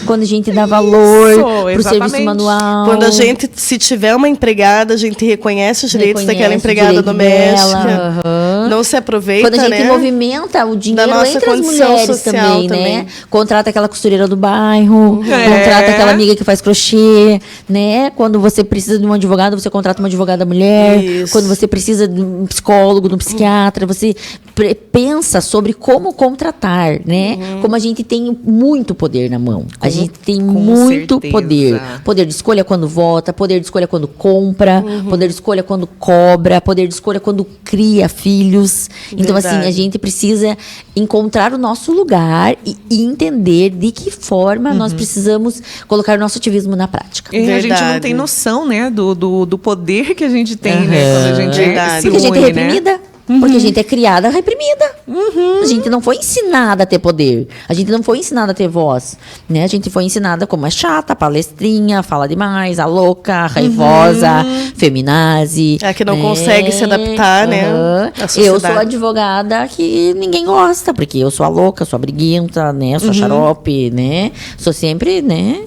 Quando a gente dá valor pro serviço manual. Quando a gente, se tiver uma empregada, a gente reconhece os direitos daquela empregada doméstica. Não se aproveita, quando a gente movimenta o dinheiro entre as mulheres também, né? Contrata aquela costureira do bairro, contrata aquela amiga que faz crochê, né? Quando você precisa de um advogado, você contrata uma advogada mulher. Isso. Quando você precisa de um psicólogo, de um psiquiatra, você pensa sobre como contratar, né? Como a gente tem muito poder na mão. A gente tem muito poder. Poder de escolha quando vota, poder de escolha quando compra, poder de escolha quando cobra, poder de escolha quando cria filhos. Então, assim, a gente precisa encontrar o nosso lugar e entender de que forma nós precisamos colocar o nosso ativismo na prática. E a gente não tem noção, né, do poder que a gente tem, né, quando a gente se Porque a gente é reprimida. né? Porque a gente é criada reprimida. A gente não foi ensinada a ter poder. A gente não foi ensinada a ter voz, né? A gente foi ensinada como é chata, palestrinha, fala demais, a louca, raivosa, feminazi. É que não consegue se adaptar, né? à sociedade. Eu sou a advogada que ninguém gosta, porque eu sou a louca, sou a briguenta, né? Sou a xarope, né? Sou sempre, né?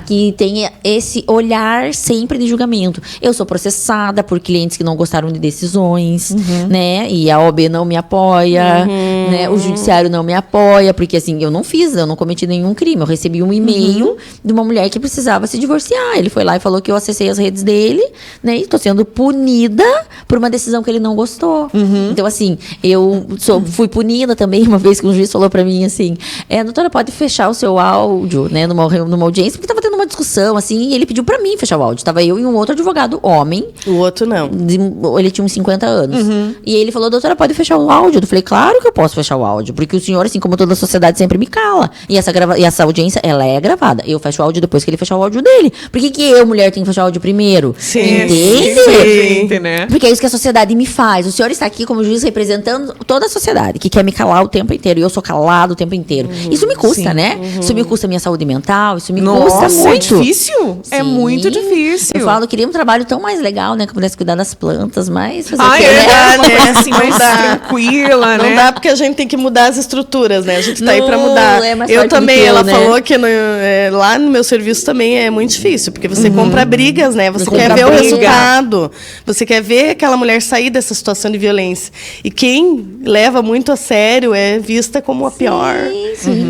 Que tem esse olhar sempre de julgamento. Eu sou processada por clientes que não gostaram de decisões, né? E a OAB não me apoia, né? O judiciário não me apoia, porque assim, eu não cometi nenhum crime. Eu recebi um e-mail de uma mulher que precisava se divorciar. Ele foi lá e falou que eu acessei as redes dele, né? E estou sendo punida por uma decisão que ele não gostou. Então, assim, eu fui punida também uma vez que um juiz falou pra mim assim, doutora, pode fechar o seu áudio, né? Numa audiência, porque tava tendo uma discussão, assim, e ele pediu pra mim fechar o áudio. Tava eu e um outro advogado, homem. O outro não. Ele tinha uns 50 anos. E ele falou, doutora, pode fechar o áudio? Eu falei, claro que eu posso fechar o áudio, porque o senhor, assim como toda a sociedade, sempre me cala. E essa audiência, ela é gravada. Eu fecho o áudio depois que ele fechar o áudio dele. Por que eu, mulher, tenho que fechar o áudio primeiro? Entende? Né? Porque é isso que a sociedade me faz. O senhor está aqui como juiz representando toda a sociedade, que quer me calar o tempo inteiro. E eu sou calado o tempo inteiro. Isso me custa, né? Isso me custa a minha saúde mental, isso me custa muito. É difícil? Sim. É muito difícil. Eu falo, queria um trabalho tão mais legal, né? Que eu pudesse cuidar das plantas, mas fazer assim, mais tranquila, né? Não dá porque a gente tem que mudar as estruturas, né? A gente tá aí pra mudar. Eu também, ela falou que lá no meu serviço também é muito difícil, porque você compra brigas, né? Você quer ver o resultado. Você quer ver aquela mulher sair dessa situação de violência. E quem leva muito a sério é vista como a pior.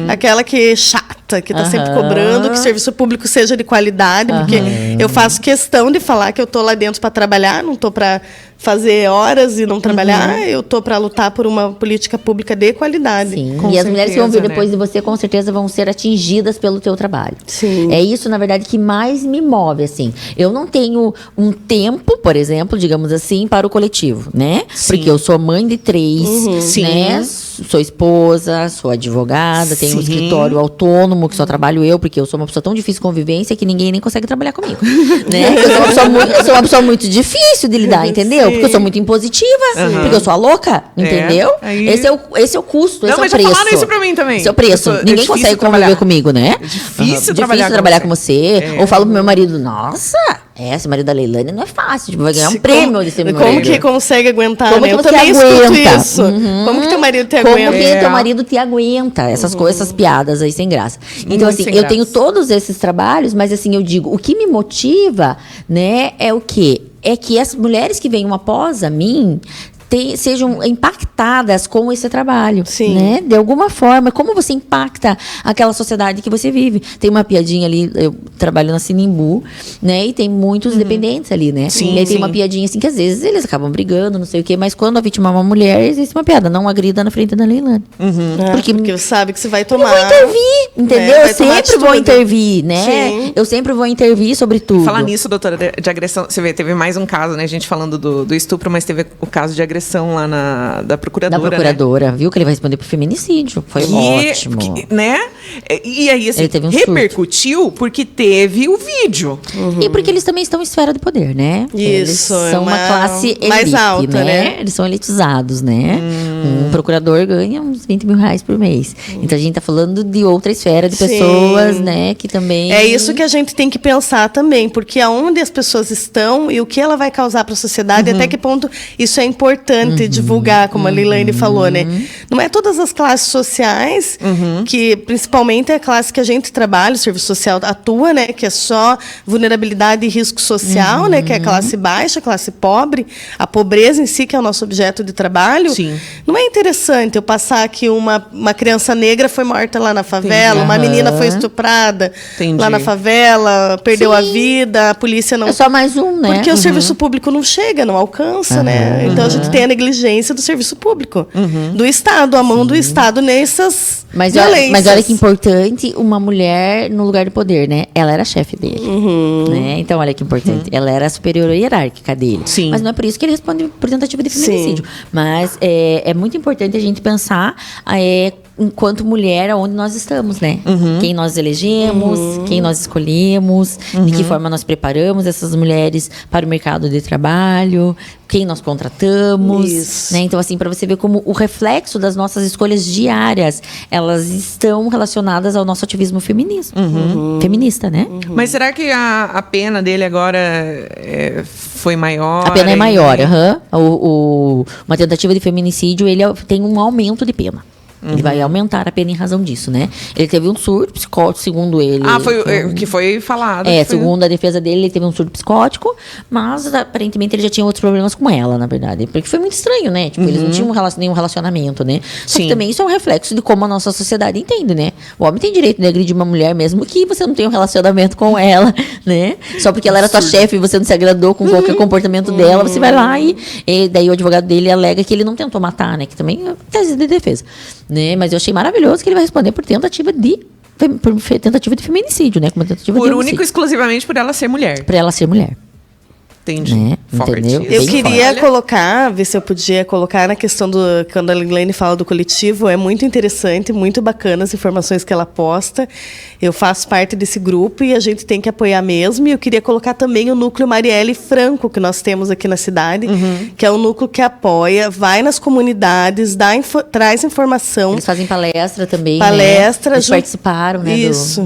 Aquela que é chata, que tá sempre cobrando que o serviço público seja de qualidade, porque eu faço questão de falar que eu tô lá dentro para trabalhar, não tô para fazer horas e não trabalhar, eu tô para lutar por uma política pública de qualidade. Sim. E as mulheres que vão vir depois de você, com certeza, vão ser atingidas pelo teu trabalho. Sim. É isso, na verdade, que mais me move, assim. Eu não tenho um tempo, por exemplo, digamos assim, para o coletivo, né? Sim. Porque eu sou mãe de 3, né? Sou esposa, sou advogada, tenho um escritório autônomo, que só trabalho eu, porque eu sou uma pessoa tão difícil de convivência que ninguém nem consegue trabalhar comigo, né? Eu sou uma pessoa muito difícil de lidar, entendeu? Porque eu sou muito impositiva, porque eu sou a louca, entendeu? Esse é o custo, esse é o preço. Mas falaram isso pra mim também. Esse é o preço. Ninguém consegue conviver comigo, né? É difícil trabalhar com você. Ou falo pro meu marido, nossa, esse marido da Leilane não é fácil, tipo, vai ganhar um prêmio de ser meu marido. Como que consegue aguentar, como né? que Eu você também aguenta? escuto isso. Como que teu marido te aguenta? Como que teu marido te aguenta? Essas coisas, essas piadas aí sem graça. Então, assim, eu tenho todos esses trabalhos, mas assim, eu digo, o que me motiva, né, é o quê? É que as mulheres que venham após a mim sejam impactadas com esse trabalho, né? De alguma forma, como você impacta aquela sociedade que você vive. Tem uma piadinha ali, eu trabalho na Sinimbu, né? E tem muitos dependentes ali, né? E aí tem uma piadinha assim, que às vezes eles acabam brigando, não sei o quê, mas quando a vítima é uma mulher, existe uma piada, não agrida na frente da Leilane. Porque sabe que você vai tomar. Eu vou intervir, entendeu? Eu sempre vou intervir, né? Eu sempre vou intervir sobre tudo. Falar nisso, doutora, de agressão, você vê, teve mais um caso, né? A gente falando do estupro, mas teve o caso de agressão lá da procuradora. Da procuradora, né? Viu que ele vai responder por feminicídio. Foi ótimo. Né? E aí, assim, repercutiu porque teve o vídeo. E porque eles também estão em esfera de poder, né? Isso. Eles são uma classe elite, mais alta, né? Eles são elitizados, né? Um procurador ganha uns 20 mil reais por mês. Então, a gente tá falando de outra esfera de pessoas, né? Que também... É isso que a gente tem que pensar também, porque aonde as pessoas estão e o que ela vai causar para a sociedade, até que ponto isso é importante divulgar, como a Leilane falou, né? Não é todas as classes sociais, que principalmente é a classe que a gente trabalha, o serviço social atua, né? Que é só vulnerabilidade e risco social, né? Que é a classe baixa, a classe pobre, a pobreza em si, que é o nosso objeto de trabalho. Não é interessante eu passar que uma criança negra foi morta lá na favela, uma menina foi estuprada lá na favela, perdeu a vida, a polícia não... É só mais um, né? Porque o serviço público não chega, não alcança, né? Então, a gente tem a negligência do serviço público, do Estado, a mão do Estado nessas violências. Mas olha que importante, uma mulher no lugar de poder, né? Ela era chefe dele, né? Então, olha que importante. Ela era a superior hierárquica dele. Mas não é por isso que ele responde por tentativa de feminicídio. Mas é muito importante a gente pensar enquanto mulher, aonde nós estamos, né? Quem nós elegemos, quem nós escolhemos, de que forma nós preparamos essas mulheres para o mercado de trabalho, quem nós contratamos, né? Então, assim, para você ver como o reflexo das nossas escolhas diárias, elas estão relacionadas ao nosso ativismo feminista, né? Mas será que a pena dele agora foi maior? A pena é maior, uma tentativa de feminicídio, ele tem um aumento de pena. Ele vai aumentar a pena em razão disso, né? Ele teve um surto psicótico, segundo ele. Foi o que foi falado. Segundo a defesa dele, ele teve um surto psicótico, mas aparentemente ele já tinha outros problemas com ela, na verdade. Porque foi muito estranho, né? Tipo, eles não tinham nenhum relacionamento, né? Só que também isso é um reflexo de como a nossa sociedade entende, né? O homem tem direito de agredir uma mulher mesmo que você não tenha um relacionamento com ela, né? Só porque ela era tua chefe e você não se agradou com qualquer comportamento dela, você vai lá e daí o advogado dele alega que ele não tentou matar, né? Que também é tese de defesa. Né? Mas eu achei maravilhoso que ele vai responder por tentativa de feminicídio, né? Como tentativa de homicídio. Exclusivamente por ela ser mulher. Por ela ser mulher. Entendi. Né? Entendeu? Eu queria colocar, ver se eu podia colocar na questão quando a Leilane fala do coletivo, é muito interessante, muito bacana as informações que ela posta. Eu faço parte desse grupo e a gente tem que apoiar mesmo. E eu queria colocar também o núcleo Marielle Franco, que nós temos aqui na cidade, que é um núcleo que apoia, vai nas comunidades, traz informação. Eles fazem palestra também, palestra, né? Eles participaram, né,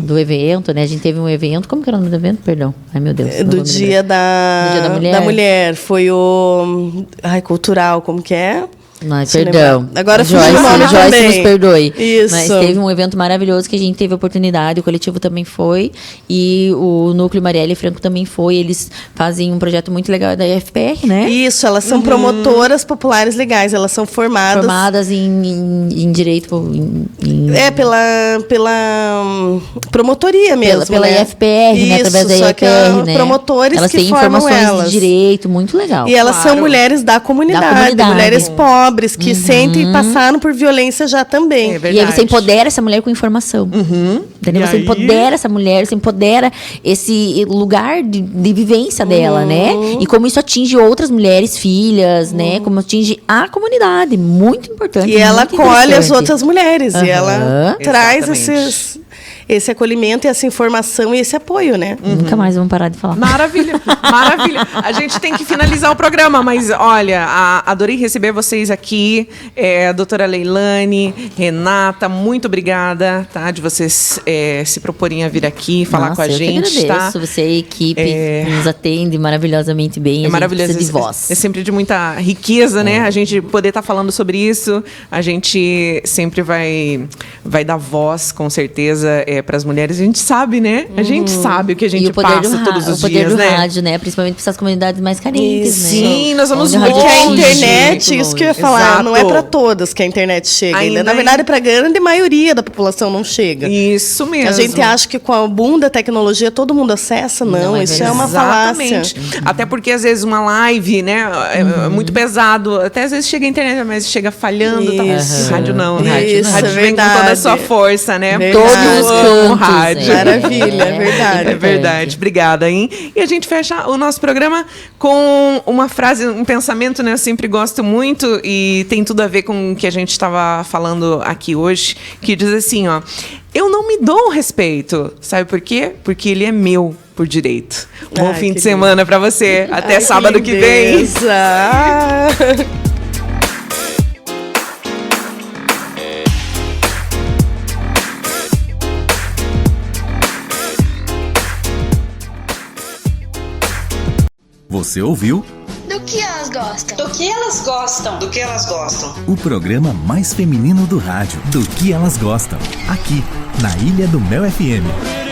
do evento, né? A gente teve um evento, como que era o nome do evento? Perdão. Ai, meu Deus. Do dia da mulher. Foi o... cultural, como que é? Ai, perdão. Agora Joyce nos perdoe. Isso. Mas teve um evento maravilhoso que a gente teve a oportunidade, o coletivo também foi, e o Núcleo Marielle Franco também foi. Eles fazem um projeto muito legal da IFPR, né? Isso, elas são promotoras populares legais, elas são formadas em direito... pela promotoria mesmo, pela né? IFPR, isso, né? Através da IFPR, né? Promotores elas que têm formam informações de direito, muito legal. E elas são mulheres da comunidade. Mulheres pobres, que sentem e passaram por violência já também. E aí você empodera essa mulher com informação. Entendeu? Você empodera essa mulher, você empodera esse lugar de vivência dela, né? E como isso atinge outras mulheres, filhas, né? Como atinge a comunidade. Muito importante. E ela acolhe as outras mulheres. E ela traz esse acolhimento e essa informação e esse apoio, né? Nunca mais vamos parar de falar. Maravilha, maravilha. A gente tem que finalizar o programa, mas olha, adorei receber vocês aqui, a doutora Leilane, Renata, muito obrigada, tá? De vocês se proporem a vir aqui falar com a gente, eu agradeço, você e a equipe nos atende maravilhosamente bem. É maravilhoso. De voz. É sempre de muita riqueza, né? A gente poder estar falando sobre isso, a gente sempre vai dar voz, com certeza, para as mulheres. A gente sabe, né? A gente sabe o que a gente passa todos os dias, né? O poder do rádio, né? Principalmente para essas comunidades mais carentes, né? Sim, nós vamos longe. Porque a internet, isso que eu ia falar, não é para todas que a internet chega ainda. Na verdade, para a grande maioria da população não chega. Isso mesmo. A gente acha que com a boom da tecnologia todo mundo acessa. Não, isso é uma falácia. Até porque, às vezes, uma live, né? É muito pesado. Até às vezes chega a internet, mas chega falhando. Tá? Rádio não, né? Rádio vem com toda a sua força, né? Todos os rádio. Maravilha, é verdade. É verdade. Obrigada, hein? E a gente fecha o nosso programa com uma frase, um pensamento, né? Eu sempre gosto muito e tem tudo a ver com o que a gente estava falando aqui hoje, que diz assim, ó: eu não me dou respeito. Sabe por quê? Porque ele é meu por direito. Bom fim de semana para você. Até sábado que vem. Você ouviu? Do que elas gostam? Do que elas gostam? Do que elas gostam? O programa mais feminino do rádio. Do que elas gostam. Aqui, na Ilha do Mel FM.